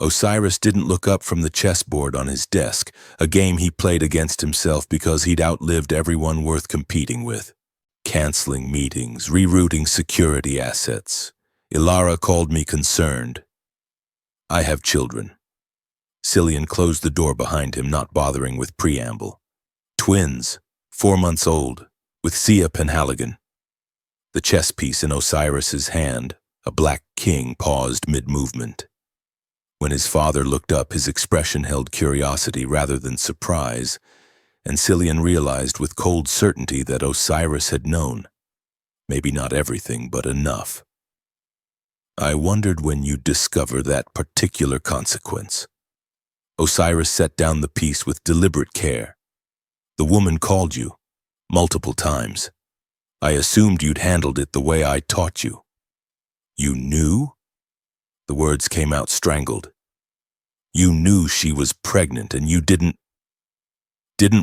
Osiris didn't look up from the chessboard on his desk, a game he played against himself because he'd outlived everyone worth competing with. Canceling meetings, rerouting security assets. Ilara called me concerned. I have children. Cillian closed the door behind him, not bothering with preamble. Twins, 4 months old, with Sia Penhaligon. The chess piece in Osiris's hand, a black king, paused mid-movement. When his father looked up, his expression held curiosity rather than surprise, and Cillian realized with cold certainty that Osiris had known. Maybe not everything, but enough. I wondered when you'd discover that particular consequence. Osiris set down the piece with deliberate care. The woman called you, multiple times. I assumed you'd handled it the way I taught you. You knew? The words came out strangled. You knew she was pregnant and you didn't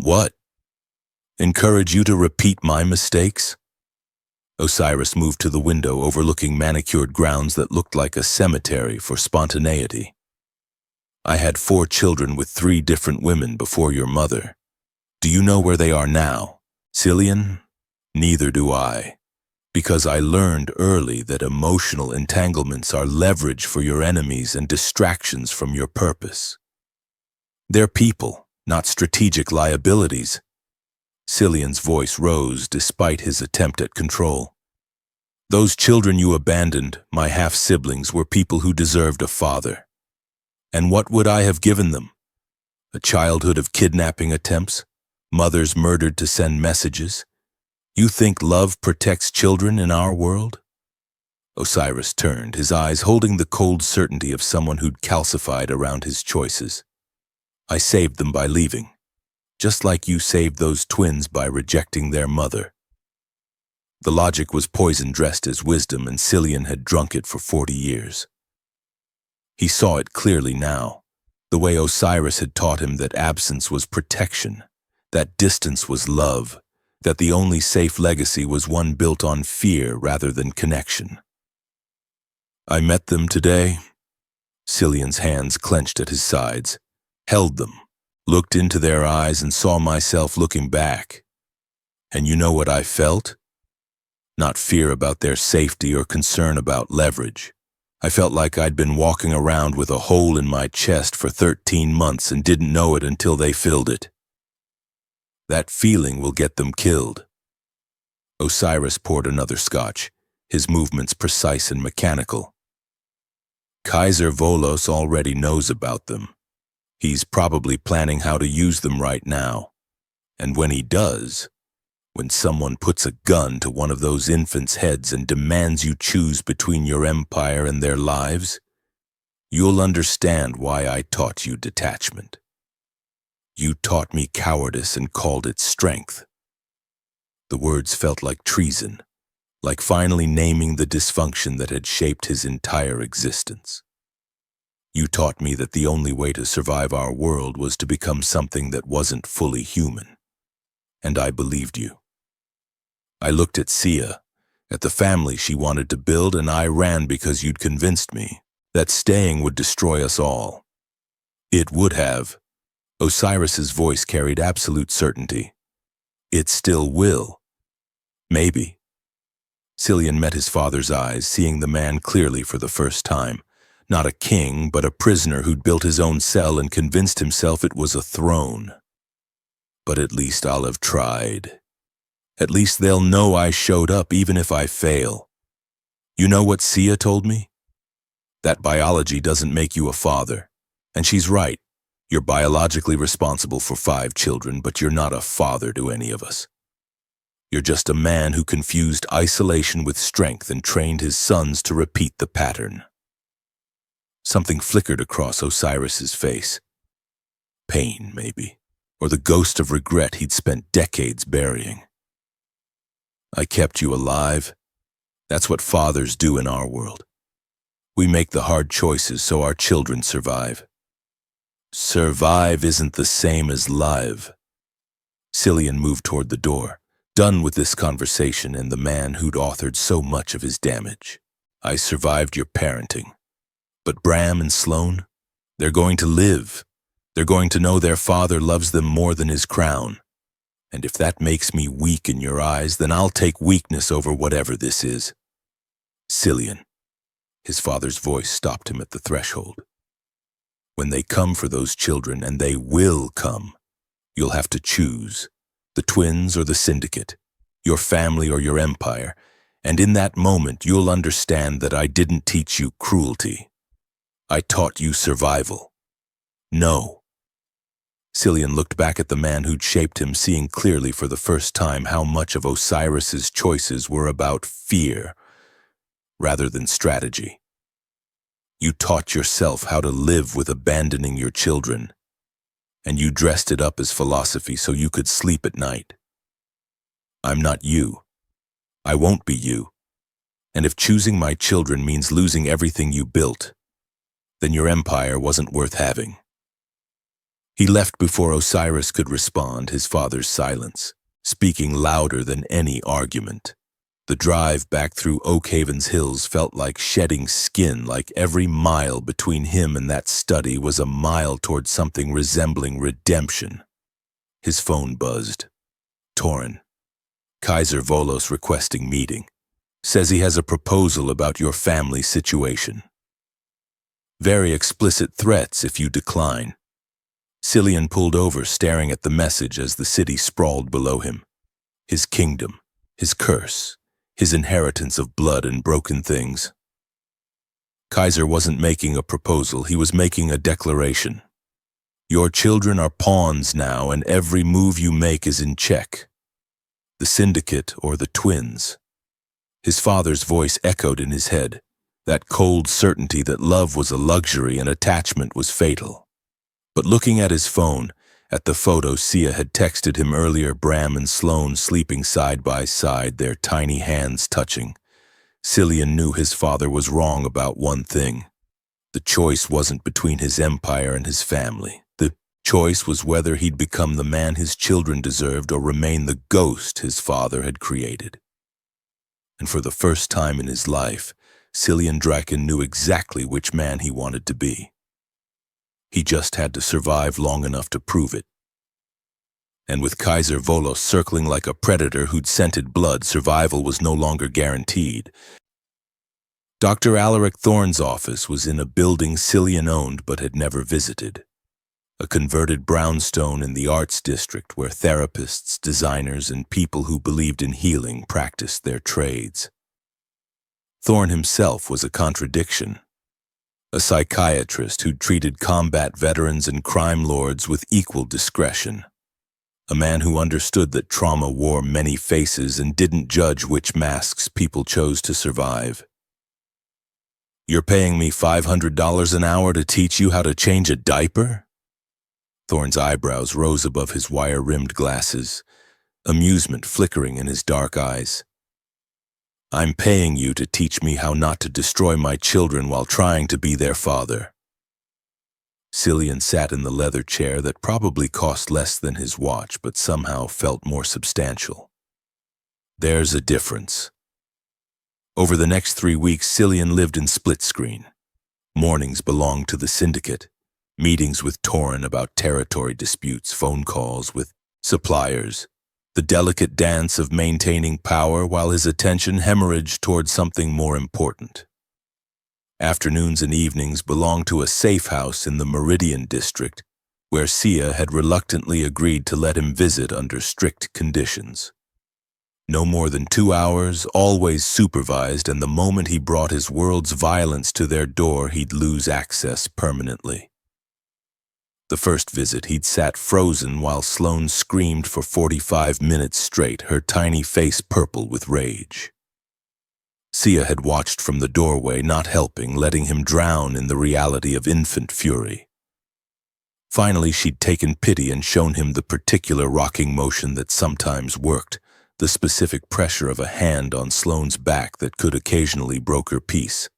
what? Encourage you to repeat my mistakes? Osiris moved to the window overlooking manicured grounds that looked like a cemetery for spontaneity. I had 4 children with 3 different women before your mother. Do you know where they are now, Cillian? Neither do I, because I learned early that emotional entanglements are leverage for your enemies and distractions from your purpose. They're people, not strategic liabilities. Cillian's voice rose despite his attempt at control. Those children you abandoned, my half-siblings, were people who deserved a father. And what would I have given them? A childhood of kidnapping attempts? Mothers murdered to send messages? You think love protects children in our world? Osiris turned, his eyes holding the cold certainty of someone who'd calcified around his choices. I saved them by leaving, just like you saved those twins by rejecting their mother. The logic was poison dressed as wisdom, and Cillian had drunk it for 40 years. He saw it clearly now, the way Osiris had taught him that absence was protection, that distance was love, that the only safe legacy was one built on fear rather than connection. I met them today. Cillian's hands clenched at his sides, held them, looked into their eyes, and saw myself looking back. And you know what I felt? Not fear about their safety or concern about leverage. I felt like I'd been walking around with a hole in my chest for 13 months and didn't know it until they filled it. That feeling will get them killed. Osiris poured another scotch, his movements precise and mechanical. Kaiser Volos already knows about them. He's probably planning how to use them right now. And when he does, when someone puts a gun to one of those infants' heads and demands you choose between your empire and their lives, you'll understand why I taught you detachment. You taught me cowardice and called it strength. The words felt like treason, like finally naming the dysfunction that had shaped his entire existence. You taught me that the only way to survive our world was to become something that wasn't fully human. And I believed you. I looked at Sia, at the family she wanted to build, and I ran because you'd convinced me that staying would destroy us all. It would have. Osiris's voice carried absolute certainty. It still will. Maybe. Cillian met his father's eyes, seeing the man clearly for the first time. Not a king, but a prisoner who'd built his own cell and convinced himself it was a throne. But at least I'll have tried. At least they'll know I showed up even if I fail. You know what Sia told me? That biology doesn't make you a father. And she's right. You're biologically responsible for 5 children, but you're not a father to any of us. You're just a man who confused isolation with strength and trained his sons to repeat the pattern. Something flickered across Osiris's face. Pain, maybe, or the ghost of regret he'd spent decades burying. I kept you alive. That's what fathers do in our world. We make the hard choices so our children survive. Survive isn't the same as live. Cillian moved toward the door, done with this conversation and the man who'd authored so much of his damage. I survived your parenting. But Bram and Sloane, they're going to live. They're going to know their father loves them more than his crown. And if that makes me weak in your eyes, then I'll take weakness over whatever this is. Cillian. His father's voice stopped him at the threshold. When they come for those children, and they will come, you'll have to choose. The twins or the syndicate, your family or your empire, and in that moment you'll understand that I didn't teach you cruelty. I taught you survival. No. Cillian looked back at the man who'd shaped him, seeing clearly for the first time how much of Osiris's choices were about fear rather than strategy. You taught yourself how to live with abandoning your children, and you dressed it up as philosophy so you could sleep at night. I'm not you. I won't be you. And if choosing my children means losing everything you built, then your empire wasn't worth having. He left before Osiris could respond, his father's silence, speaking louder than any argument. The drive back through Oakhaven's hills felt like shedding skin, like every mile between him and that study was a mile toward something resembling redemption. His phone buzzed. Torin. Kaiser Volos requesting meeting. Says he has a proposal about your family situation. Very explicit threats if you decline. Cillian pulled over, staring at the message as the city sprawled below him. His kingdom, his curse, his inheritance of blood and broken things. Kaiser wasn't making a proposal, he was making a declaration. Your children are pawns now, and every move you make is in check. The syndicate or the twins. His father's voice echoed in his head, that cold certainty that love was a luxury and attachment was fatal. But looking at his phone, at the photo Sia had texted him earlier, Bram and Sloane sleeping side by side, their tiny hands touching, Cillian knew his father was wrong about one thing. The choice wasn't between his empire and his family. The choice was whether he'd become the man his children deserved or remain the ghost his father had created. And for the first time in his life, Cillian Draken knew exactly which man he wanted to be. He just had to survive long enough to prove it. And with Kaiser Volos circling like a predator who'd scented blood, survival was no longer guaranteed. Dr. Alaric Thorne's office was in a building Cillian owned but had never visited. A converted brownstone in the arts district where therapists, designers, and people who believed in healing practiced their trades. Thorne himself was a contradiction. A psychiatrist who'd treated combat veterans and crime lords with equal discretion. A man who understood that trauma wore many faces and didn't judge which masks people chose to survive. You're paying me $500 an hour to teach you how to change a diaper? Thorne's eyebrows rose above his wire-rimmed glasses, amusement flickering in his dark eyes. I'm paying you to teach me how not to destroy my children while trying to be their father. Cillian sat in the leather chair that probably cost less than his watch but somehow felt more substantial. There's a difference. Over the next 3 weeks, Cillian lived in split screen. Mornings belonged to the syndicate, meetings with Torin about territory disputes, phone calls with suppliers, the delicate dance of maintaining power while his attention hemorrhaged toward something more important. Afternoons and evenings belonged to a safe house in the Meridian district, where Sia had reluctantly agreed to let him visit under strict conditions. No more than 2 hours, always supervised, and the moment he brought his world's violence to their door, he'd lose access permanently. The first visit, he'd sat frozen while Sloane screamed for 45 minutes straight, her tiny face purple with rage. Sia had watched from the doorway, not helping, letting him drown in the reality of infant fury. Finally, she'd taken pity and shown him the particular rocking motion that sometimes worked, the specific pressure of a hand on Sloane's back that could occasionally broker peace.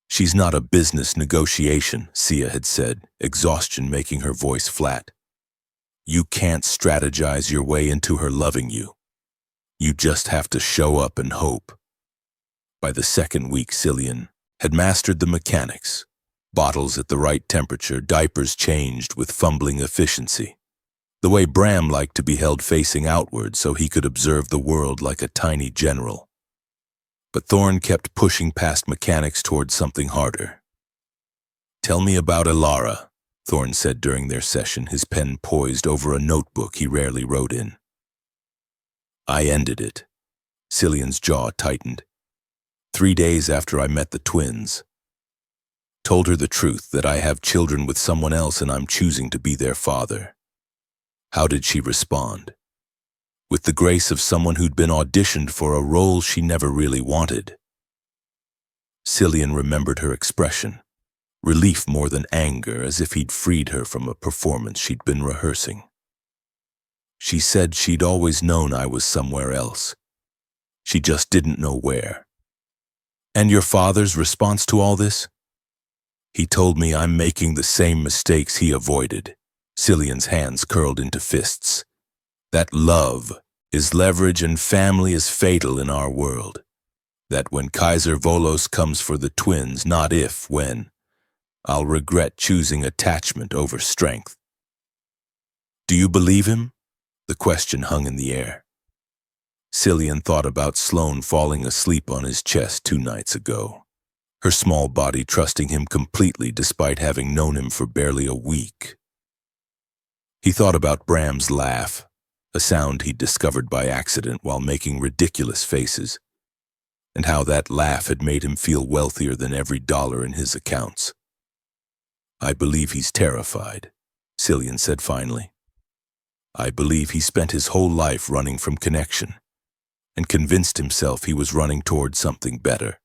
"She's not a business negotiation," Sia had said, exhaustion making her voice flat. "You can't strategize your way into her loving you. You just have to show up and hope." By the second week, Cillian had mastered the mechanics. Bottles at the right temperature, diapers changed with fumbling efficiency. The way Bram liked to be held facing outward so he could observe the world like a tiny general. But Thorn kept pushing past mechanics toward something harder. "Tell me about Elara," Thorn said during their session, his pen poised over a notebook he rarely wrote in. "I ended it." Cillian's jaw tightened. 3 days after I met the twins. Told her the truth, that I have children with someone else and I'm choosing to be their father. How did she respond? With the grace of someone who'd been auditioned for a role she never really wanted. Cillian remembered her expression, relief more than anger, as if he'd freed her from a performance she'd been rehearsing. She said she'd always known I was somewhere else. She just didn't know where. "And your father's response to all this?" "He told me I'm making the same mistakes he avoided." Cillian's hands curled into fists. "That love is leverage and family is fatal in our world. That when Kaiser Volos comes for the twins, not if, when, I'll regret choosing attachment over strength." "Do you believe him?" The question hung in the air. Cillian thought about Sloane falling asleep on his chest 2 nights ago, her small body trusting him completely despite having known him for barely a week. He thought about Bram's laugh, a sound he'd discovered by accident while making ridiculous faces, and how that laugh had made him feel wealthier than every dollar in his accounts. "I believe he's terrified," Cillian said finally. "I believe he spent his whole life running from connection, and convinced himself he was running toward something better.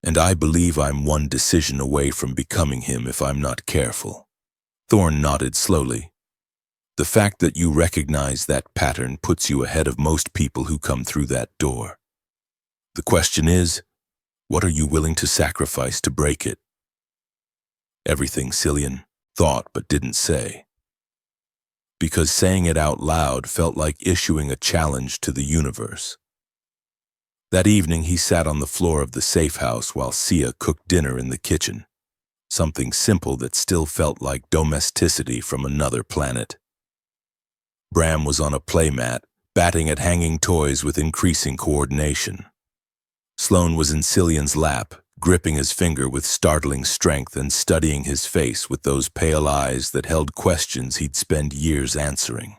And I believe I'm one decision away from becoming him if I'm not careful." Thorn nodded slowly. "The fact that you recognize that pattern puts you ahead of most people who come through that door. The question is, what are you willing to sacrifice to break it?" Everything, Cillian thought but didn't say. Because saying it out loud felt like issuing a challenge to the universe. That evening, he sat on the floor of the safe house while Sia cooked dinner in the kitchen. Something simple that still felt like domesticity from another planet. Bram was on a playmat, batting at hanging toys with increasing coordination. Sloane was in Cillian's lap, gripping his finger with startling strength and studying his face with those pale eyes that held questions he'd spend years answering.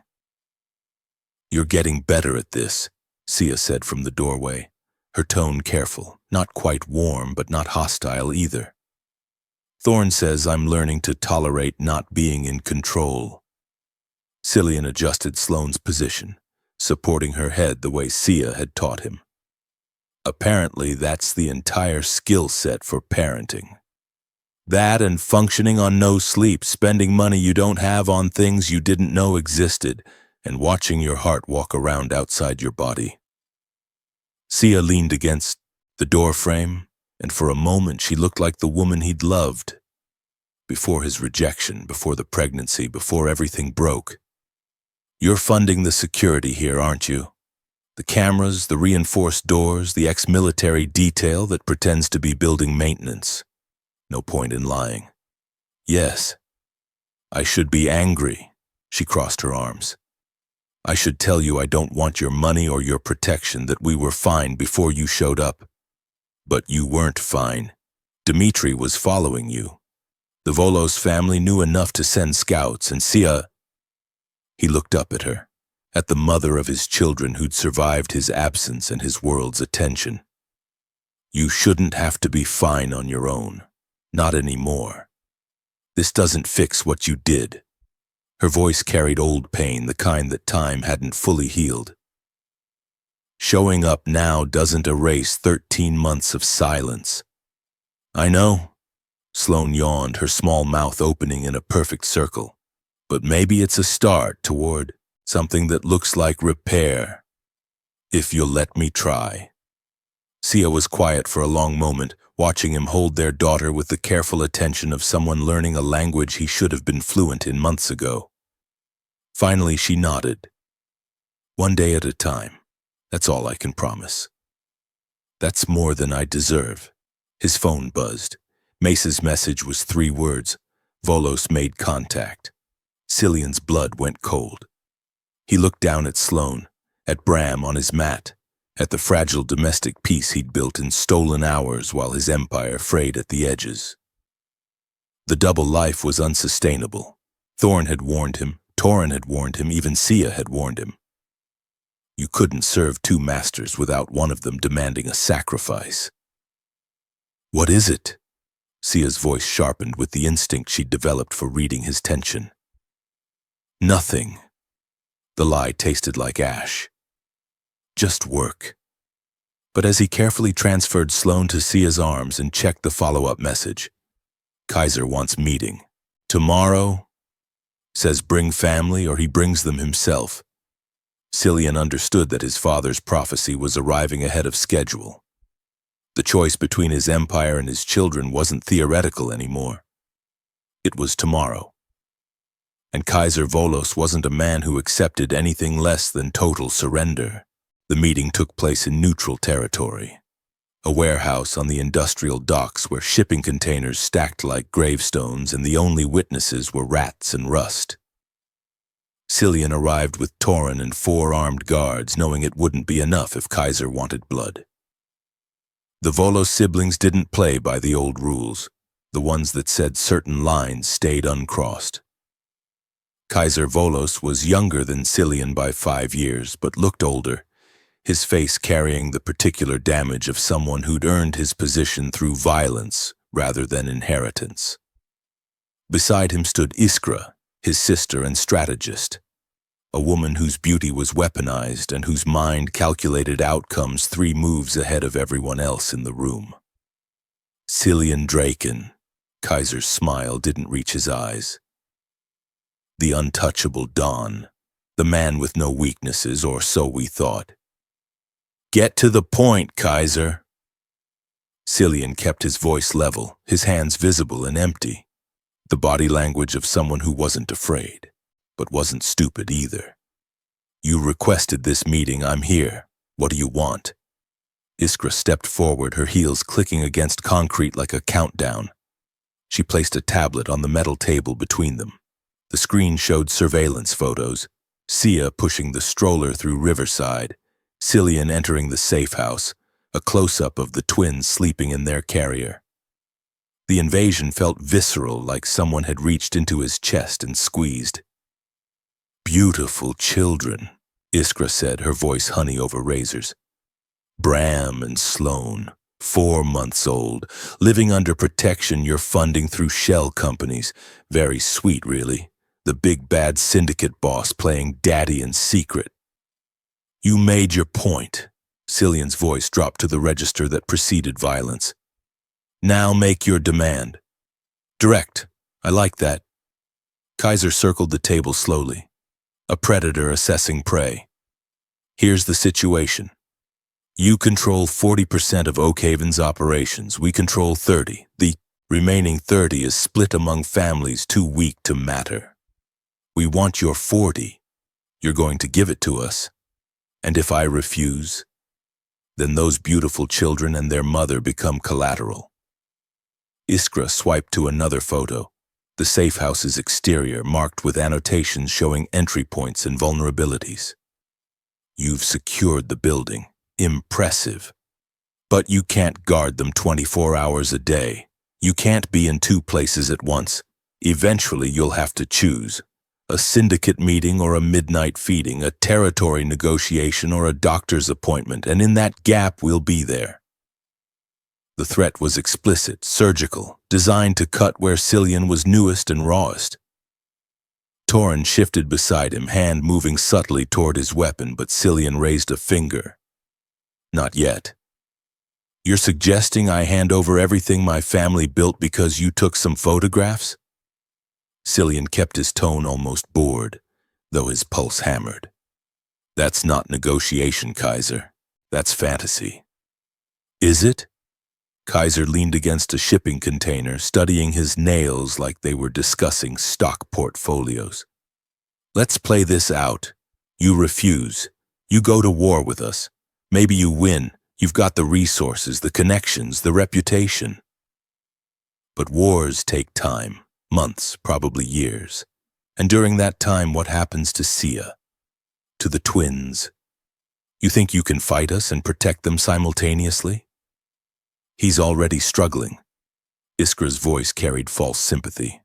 "You're getting better at this," Sia said from the doorway, her tone careful, not quite warm but not hostile either. "Thorn says I'm learning to tolerate not being in control." Cillian adjusted Sloane's position, supporting her head the way Sia had taught him. Apparently, that's the entire skill set for parenting. That and functioning on no sleep, spending money you don't have on things you didn't know existed, and watching your heart walk around outside your body. Sia leaned against the door frame, and for a moment she looked like the woman he'd loved. Before his rejection, before the pregnancy, before everything broke. "You're funding the security here, aren't you?" The cameras, the reinforced doors, the ex-military detail that pretends to be building maintenance. No point in lying. Yes, I should be angry. She crossed her arms. I should tell you I don't want your money or your protection, that we were fine before you showed up. But you weren't fine. Dmitri was following you. The Volos family knew enough to send scouts, and Sia... He looked up at her, at the mother of his children who'd survived his absence and his world's attention. You shouldn't have to be fine on your own. Not anymore. This doesn't fix what you did. Her voice carried old pain, the kind that time hadn't fully healed. Showing up now doesn't erase 13 months of silence. I know. Sloane yawned, her small mouth opening in a perfect circle. But maybe it's a start toward something that looks like repair. If you'll let me try. Sia was quiet for a long moment, watching him hold their daughter with the careful attention of someone learning a language he should have been fluent in months ago. Finally, she nodded. One day at a time. That's all I can promise. That's more than I deserve. His phone buzzed. Mace's message was 3 words. Volos made contact. Cillian's blood went cold. He looked down at Sloane, at Bram on his mat, at the fragile domestic peace he'd built in stolen hours while his empire frayed at the edges. The double life was unsustainable. Thorn had warned him, Torin had warned him, even Sia had warned him. You couldn't serve 2 masters without one of them demanding a sacrifice. What is it? Sia's voice sharpened with the instinct she'd developed for reading his tension. Nothing. The lie tasted like ash. Just work. But as he carefully transferred Sloane to Sia's arms and checked the follow-up message, Kaiser wants meeting. Tomorrow? Says bring family or he brings them himself. Cillian understood that his father's prophecy was arriving ahead of schedule. The choice between his empire and his children wasn't theoretical anymore. It was tomorrow. And Kaiser Volos wasn't a man who accepted anything less than total surrender. The meeting took place in neutral territory, a warehouse on the industrial docks where shipping containers stacked like gravestones and the only witnesses were rats and rust. Cillian arrived with Torin and 4 armed guards, knowing it wouldn't be enough if Kaiser wanted blood. The Volos siblings didn't play by the old rules, the ones that said certain lines stayed uncrossed. Kaiser Volos was younger than Cillian by 5 years, but looked older, his face carrying the particular damage of someone who'd earned his position through violence rather than inheritance. Beside him stood Iskra, his sister and strategist, a woman whose beauty was weaponized and whose mind calculated outcomes 3 moves ahead of everyone else in the room. Cillian Draken. Kaiser's smile didn't reach his eyes. The untouchable Don, the man with no weaknesses, or so we thought. Get to the point, Kaiser. Cillian kept his voice level, his hands visible and empty, the body language of someone who wasn't afraid, but wasn't stupid either. You requested this meeting, I'm here. What do you want? Iskra stepped forward, her heels clicking against concrete like a countdown. She placed a tablet on the metal table between them. The screen showed surveillance photos, Sia pushing the stroller through Riverside, Cillian entering the safe house, a close-up of the twins sleeping in their carrier. The invasion felt visceral, like someone had reached into his chest and squeezed. Beautiful children, Iskra said, her voice honey over razors. Bram and Sloane, 4 months old, living under protection you're funding through shell companies. Very sweet, really. The big bad syndicate boss playing daddy in secret. You made your point. Cillian's voice dropped to the register that preceded violence. Now make your demand. Direct. I like that. Kaiser circled the table slowly. A predator assessing prey. Here's the situation. You control 40% of Oakhaven's operations. We control 30. The remaining 30 is split among families too weak to matter. We want your 40. You're going to give it to us. And if I refuse, then those beautiful children and their mother become collateral. Iskra swiped to another photo, the safe house's exterior marked with annotations showing entry points and vulnerabilities. You've secured the building. Impressive. But you can't guard them 24 hours a day. You can't be in two places at once. Eventually, you'll have to choose. A syndicate meeting or a midnight feeding, a territory negotiation or a doctor's appointment, and in that gap we'll be there. The threat was explicit, surgical, designed to cut where Cillian was newest and rawest. Torin shifted beside him, hand moving subtly toward his weapon, but Cillian raised a finger. Not yet. You're suggesting I hand over everything my family built because you took some photographs? Cillian kept his tone almost bored, though his pulse hammered. That's not negotiation, Kaiser. That's fantasy. Is it? Kaiser leaned against a shipping container, studying his nails like they were discussing stock portfolios. Let's play this out. You refuse. You go to war with us. Maybe you win. You've got the resources, the connections, the reputation. But wars take time. Months, probably years. And during that time, what happens to Sia? To the twins? You think you can fight us and protect them simultaneously? He's already struggling. Iskra's voice carried false sympathy.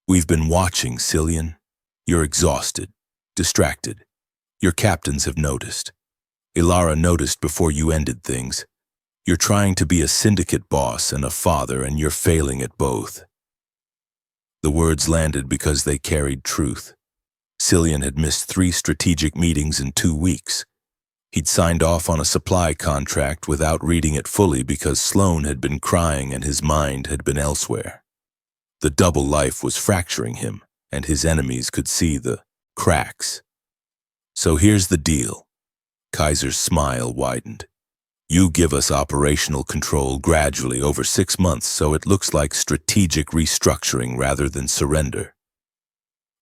We've been watching, Cillian. You're exhausted, distracted. Your captains have noticed. Ilara noticed before you ended things. You're trying to be a syndicate boss and a father, and you're failing at both. The words landed because they carried truth. Cillian had missed 3 strategic meetings in 2 weeks. He'd signed off on a supply contract without reading it fully because Sloane had been crying and his mind had been elsewhere. The double life was fracturing him, and his enemies could see the cracks. So here's the deal. Kaiser's smile widened. You give us operational control gradually over 6 months so it looks like strategic restructuring rather than surrender.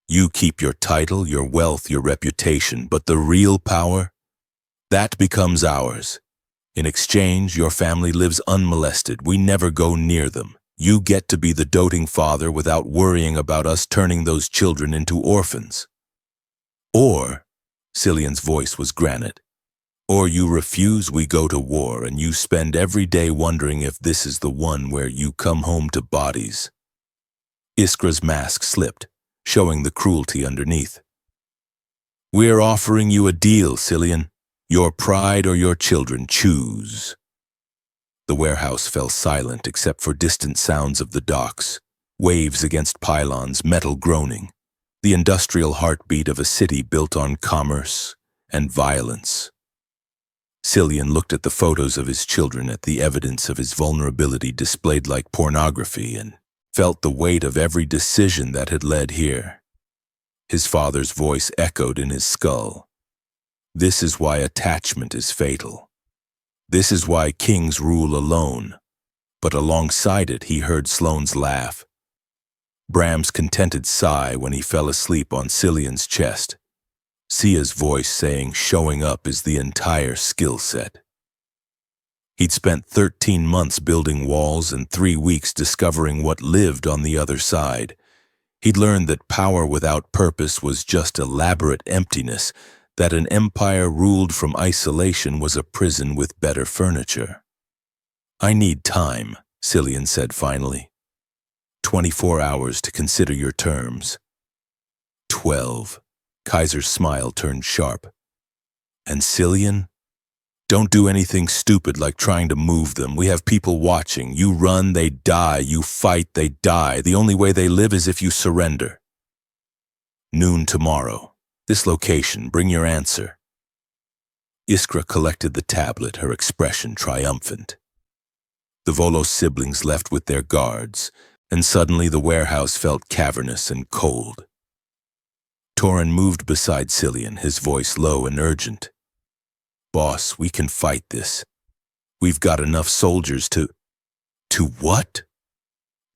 You keep your title, your wealth, your reputation, but the real power? That becomes ours. In exchange, your family lives unmolested. We never go near them. You get to be the doting father without worrying about us turning those children into orphans. Or, Cillian's voice was granite, or you refuse, we go to war, and you spend every day wondering if this is the one where you come home to bodies. Iskra's mask slipped, showing the cruelty underneath. We're offering you a deal, Cillian. Your pride or your children, choose. The warehouse fell silent except for distant sounds of the docks, waves against pylons, metal groaning, the industrial heartbeat of a city built on commerce and violence. Cillian looked at the photos of his children, at the evidence of his vulnerability displayed like pornography, and felt the weight of every decision that had led here. His father's voice echoed in his skull. This is why attachment is fatal. This is why kings rule alone. But alongside it, he heard Sloane's laugh. Bram's contented sigh when he fell asleep on Cillian's chest. Sia's voice saying showing up is the entire skill set. He'd spent 13 months building walls and 3 weeks discovering what lived on the other side. He'd learned that power without purpose was just elaborate emptiness, that an empire ruled from isolation was a prison with better furniture. I need time, Cillian said finally. 24 hours to consider your terms. 12. Kaiser's smile turned sharp. And Cillian? Don't do anything stupid like trying to move them. We have people watching. You run, they die. You fight, they die. The only way they live is if you surrender. Noon tomorrow. This location, bring your answer. Iskra collected the tablet, her expression triumphant. The Volos siblings left with their guards, and suddenly the warehouse felt cavernous and cold. Torin moved beside Cillian, his voice low and urgent. Boss, we can fight this. We've got enough soldiers to... To what?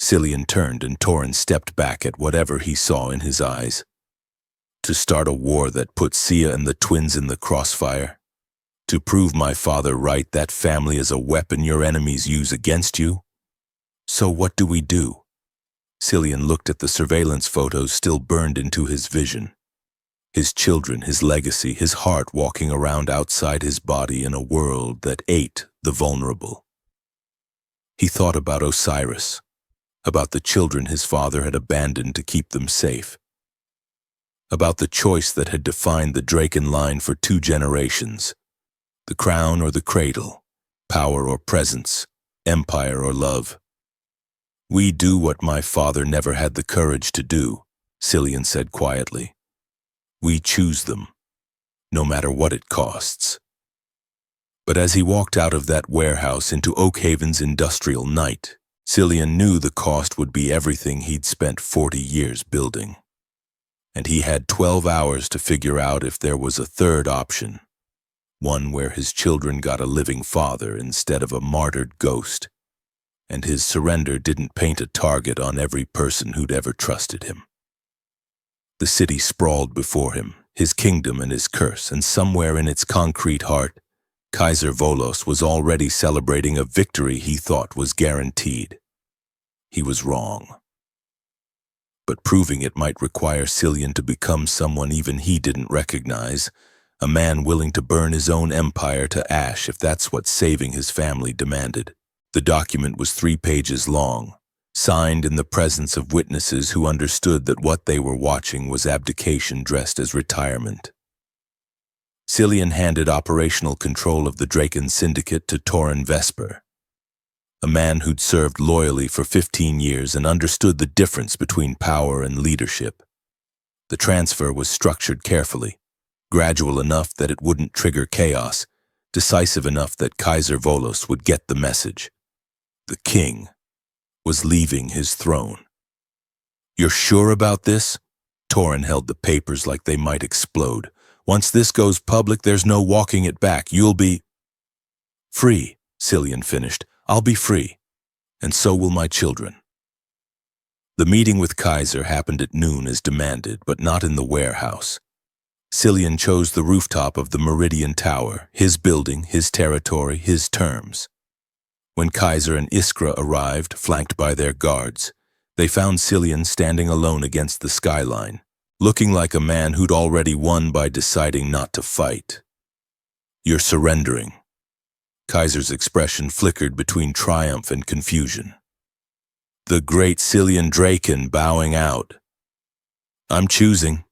Cillian turned and Torin stepped back at whatever he saw in his eyes. To start a war that put Sia and the twins in the crossfire? To prove my father right, that family is a weapon your enemies use against you? So what do we do? Cillian looked at the surveillance photos still burned into his vision. His children, his legacy, his heart walking around outside his body in a world that ate the vulnerable. He thought about Osiris, about the children his father had abandoned to keep them safe, about the choice that had defined the Draken line for 2 generations, the crown or the cradle, power or presence, empire or love. We do what my father never had the courage to do, Cillian said quietly. We choose them, no matter what it costs. But as he walked out of that warehouse into Oakhaven's industrial night, Cillian knew the cost would be everything he'd spent 40 years building. And he had 12 hours to figure out if there was a third option, one where his children got a living father instead of a martyred ghost, and his surrender didn't paint a target on every person who'd ever trusted him. The city sprawled before him, his kingdom and his curse, and somewhere in its concrete heart, Kaiser Volos was already celebrating a victory he thought was guaranteed. He was wrong. But proving it might require Cillian to become someone even he didn't recognize, a man willing to burn his own empire to ash if that's what saving his family demanded. The document was 3 pages long, signed in the presence of witnesses who understood that what they were watching was abdication dressed as retirement. Cillian handed operational control of the Draken Syndicate to Tauren Vesper, a man who'd served loyally for 15 years and understood the difference between power and leadership. The transfer was structured carefully, gradual enough that it wouldn't trigger chaos, decisive enough that Kaiser Volos would get the message. The king was leaving his throne. You're sure about this? Tauren held the papers like they might explode. Once this goes public, there's no walking it back. You'll be free, Cillian finished. I'll be free, and so will my children. The meeting with Kaiser happened at noon as demanded, but not in the warehouse. Cillian chose the rooftop of the Meridian Tower, his building, his territory, his terms. When Kaiser and Iskra arrived, flanked by their guards, they found Cillian standing alone against the skyline, looking like a man who'd already won by deciding not to fight. You're surrendering. Kaiser's expression flickered between triumph and confusion. The great Cillian Draken bowing out. I'm choosing.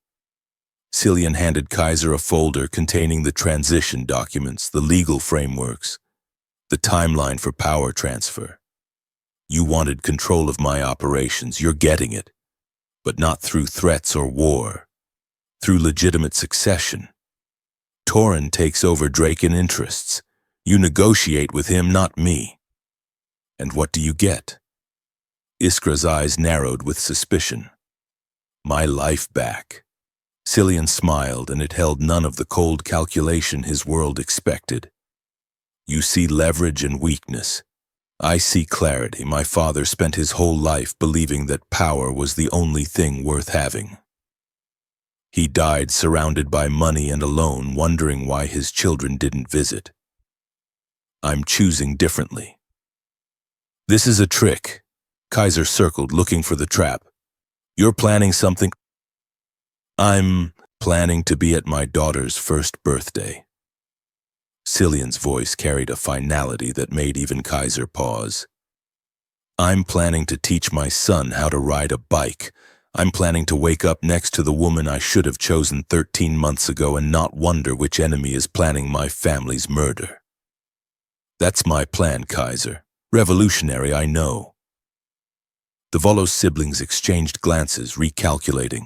Cillian handed Kaiser a folder containing the transition documents, the legal frameworks, the timeline for power transfer. You wanted control of my operations, you're getting it, but not through threats or war, through legitimate succession. Tauren takes over Draken interests. You negotiate with him, not me. And what do you get? Iskra's eyes narrowed with suspicion. My life back. Cillian smiled, and it held none of the cold calculation his world expected. You see leverage and weakness. I see clarity. My father spent his whole life believing that power was the only thing worth having. He died surrounded by money and alone, wondering why his children didn't visit. I'm choosing differently. This is a trick. Kaiser circled, looking for the trap. You're planning something. I'm planning to be at my daughter's first birthday. Cillian's voice carried a finality that made even Kaiser pause. I'm planning to teach my son how to ride a bike. I'm planning to wake up next to the woman I should have chosen 13 months ago and not wonder which enemy is planning my family's murder. That's my plan, Kaiser. Revolutionary, I know. The Volos siblings exchanged glances, recalculating.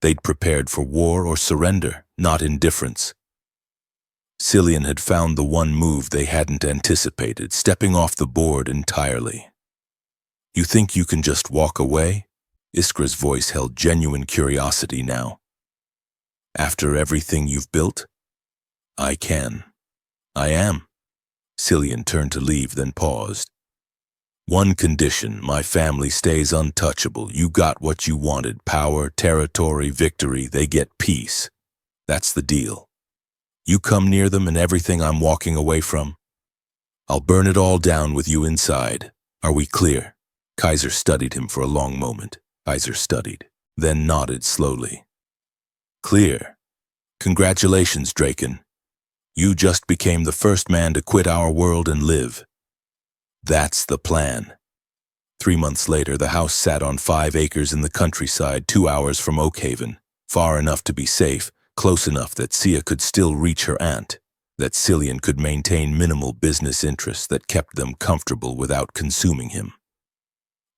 They'd prepared for war or surrender, not indifference. Cillian had found the one move they hadn't anticipated, stepping off the board entirely. You think you can just walk away? Iskra's voice held genuine curiosity now. After everything you've built? I can. I am. Cillian turned to leave, then paused. One condition, my family stays untouchable. You got what you wanted, power, territory, victory, they get peace. That's the deal. You come near them and everything I'm walking away from, I'll burn it all down with you inside. Are we clear? Kaiser studied him for a long moment. Kaiser studied, then nodded slowly. Clear. Congratulations, Draken. You just became the first man to quit our world and live. That's the plan. 3 months later, the house sat on 5 acres in the countryside, 2 hours from Oakhaven, far enough to be safe, close enough that Sia could still reach her aunt, that Cillian could maintain minimal business interests that kept them comfortable without consuming him.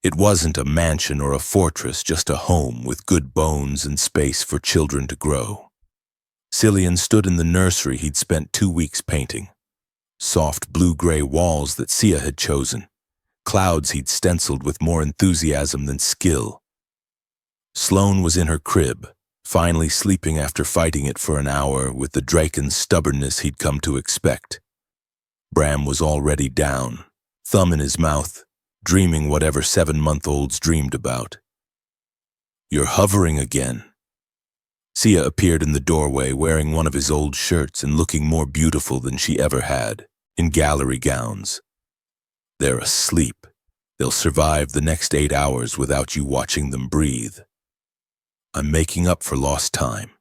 It wasn't a mansion or a fortress, just a home with good bones and space for children to grow. Cillian stood in the nursery he'd spent 2 weeks painting. Soft blue-gray walls that Sia had chosen, clouds he'd stenciled with more enthusiasm than skill. Sloane was in her crib, finally sleeping after fighting it for an hour with the Draken's stubbornness he'd come to expect. Bram was already down, thumb in his mouth, dreaming whatever 7-month-olds dreamed about. You're hovering again. Sia appeared in the doorway wearing one of his old shirts and looking more beautiful than she ever had, in gallery gowns. They're asleep. They'll survive the next 8 hours without you watching them breathe. I'm making up for lost time.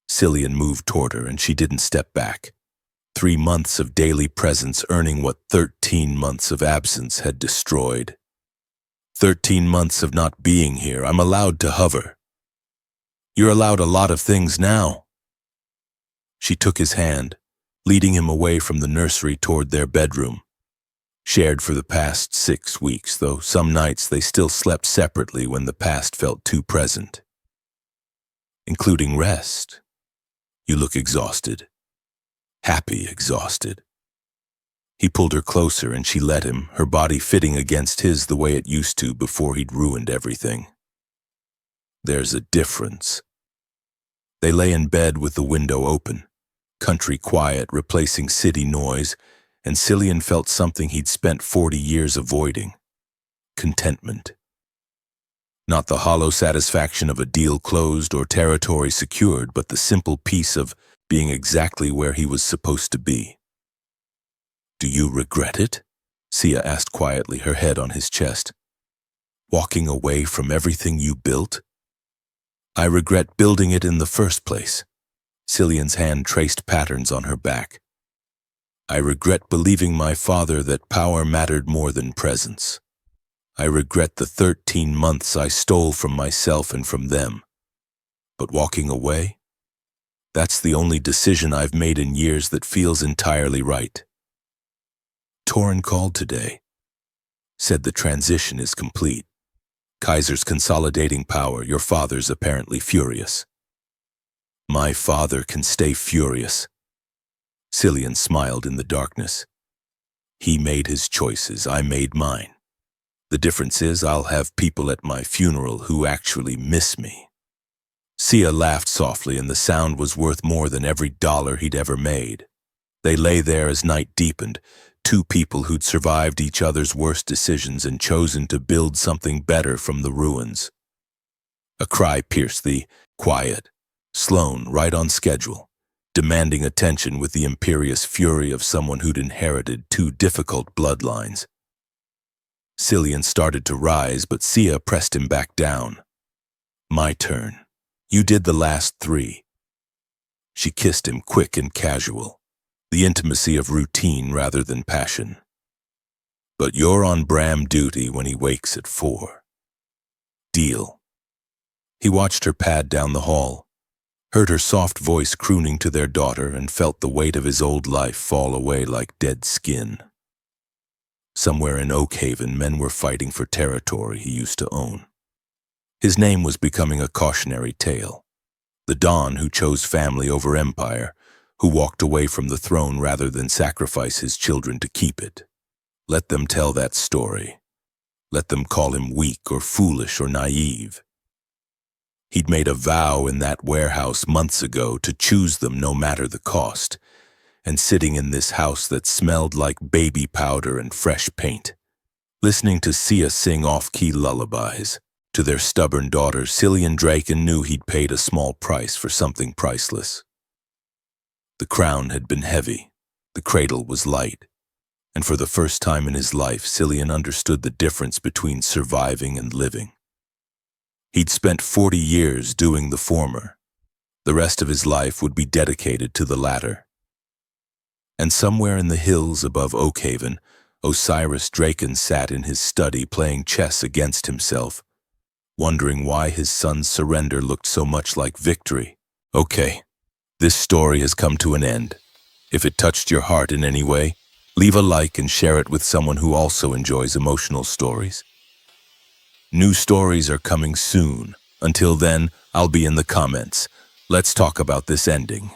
Cillian moved toward her and she didn't step back. 3 months of daily presence earning what 13 months of absence had destroyed. 13 months of not being here. I'm allowed to hover. You're allowed a lot of things now. She took his hand, leading him away from the nursery toward their bedroom. Shared for the past 6 weeks, though some nights they still slept separately when the past felt too present. Including rest. You look exhausted. Happy exhausted. He pulled her closer and she let him, her body fitting against his the way it used to before he'd ruined everything. There's a difference. They lay in bed with the window open, country quiet replacing city noise, and Cillian felt something he'd spent 40 years avoiding. Contentment. Not the hollow satisfaction of a deal closed or territory secured, but the simple peace of being exactly where he was supposed to be. Do you regret it? Sia asked quietly, her head on his chest. Walking away from everything you built? I regret building it in the first place. Cillian's hand traced patterns on her back. I regret believing my father that power mattered more than presence. I regret the 13 months I stole from myself and from them. But walking away? That's the only decision I've made in years that feels entirely right. Torin called today. Said the transition is complete. Kaiser's consolidating power. Your father's apparently furious. My father can stay furious. Cillian smiled in the darkness. He made his choices, I made mine. The difference is I'll have people at my funeral who actually miss me. Sia laughed softly, and the sound was worth more than every dollar he'd ever made. They lay there as night deepened, 2 people who'd survived each other's worst decisions and chosen to build something better from the ruins. A cry pierced the quiet. Sloane, right on schedule, demanding attention with the imperious fury of someone who'd inherited 2 difficult bloodlines. Cillian started to rise, but Sia pressed him back down. My turn. You did the last 3. She kissed him, quick and casual, the intimacy of routine rather than passion. But you're on Bram duty when he wakes at 4. Deal. He watched her pad down the hall, heard her soft voice crooning to their daughter, and felt the weight of his old life fall away like dead skin. Somewhere in Oakhaven, men were fighting for territory he used to own. His name was becoming a cautionary tale. The Don who chose family over empire, who walked away from the throne rather than sacrifice his children to keep it. Let them tell that story. Let them call him weak or foolish or naive. He'd made a vow in that warehouse months ago to choose them no matter the cost, and sitting in this house that smelled like baby powder and fresh paint, listening to Sia sing off-key lullabies. To their stubborn daughter, Cillian Draken knew he'd paid a small price for something priceless. The crown had been heavy, the cradle was light, and for the first time in his life, Cillian understood the difference between surviving and living. He'd spent 40 years doing the former. The rest of his life would be dedicated to the latter. And somewhere in the hills above Oakhaven, Osiris Draken sat in his study playing chess against himself, wondering why his son's surrender looked so much like victory. Okay, this story has come to an end. If it touched your heart in any way, leave a like and share it with someone who also enjoys emotional stories. New stories are coming soon. Until then, I'll be in the comments. Let's talk about this ending.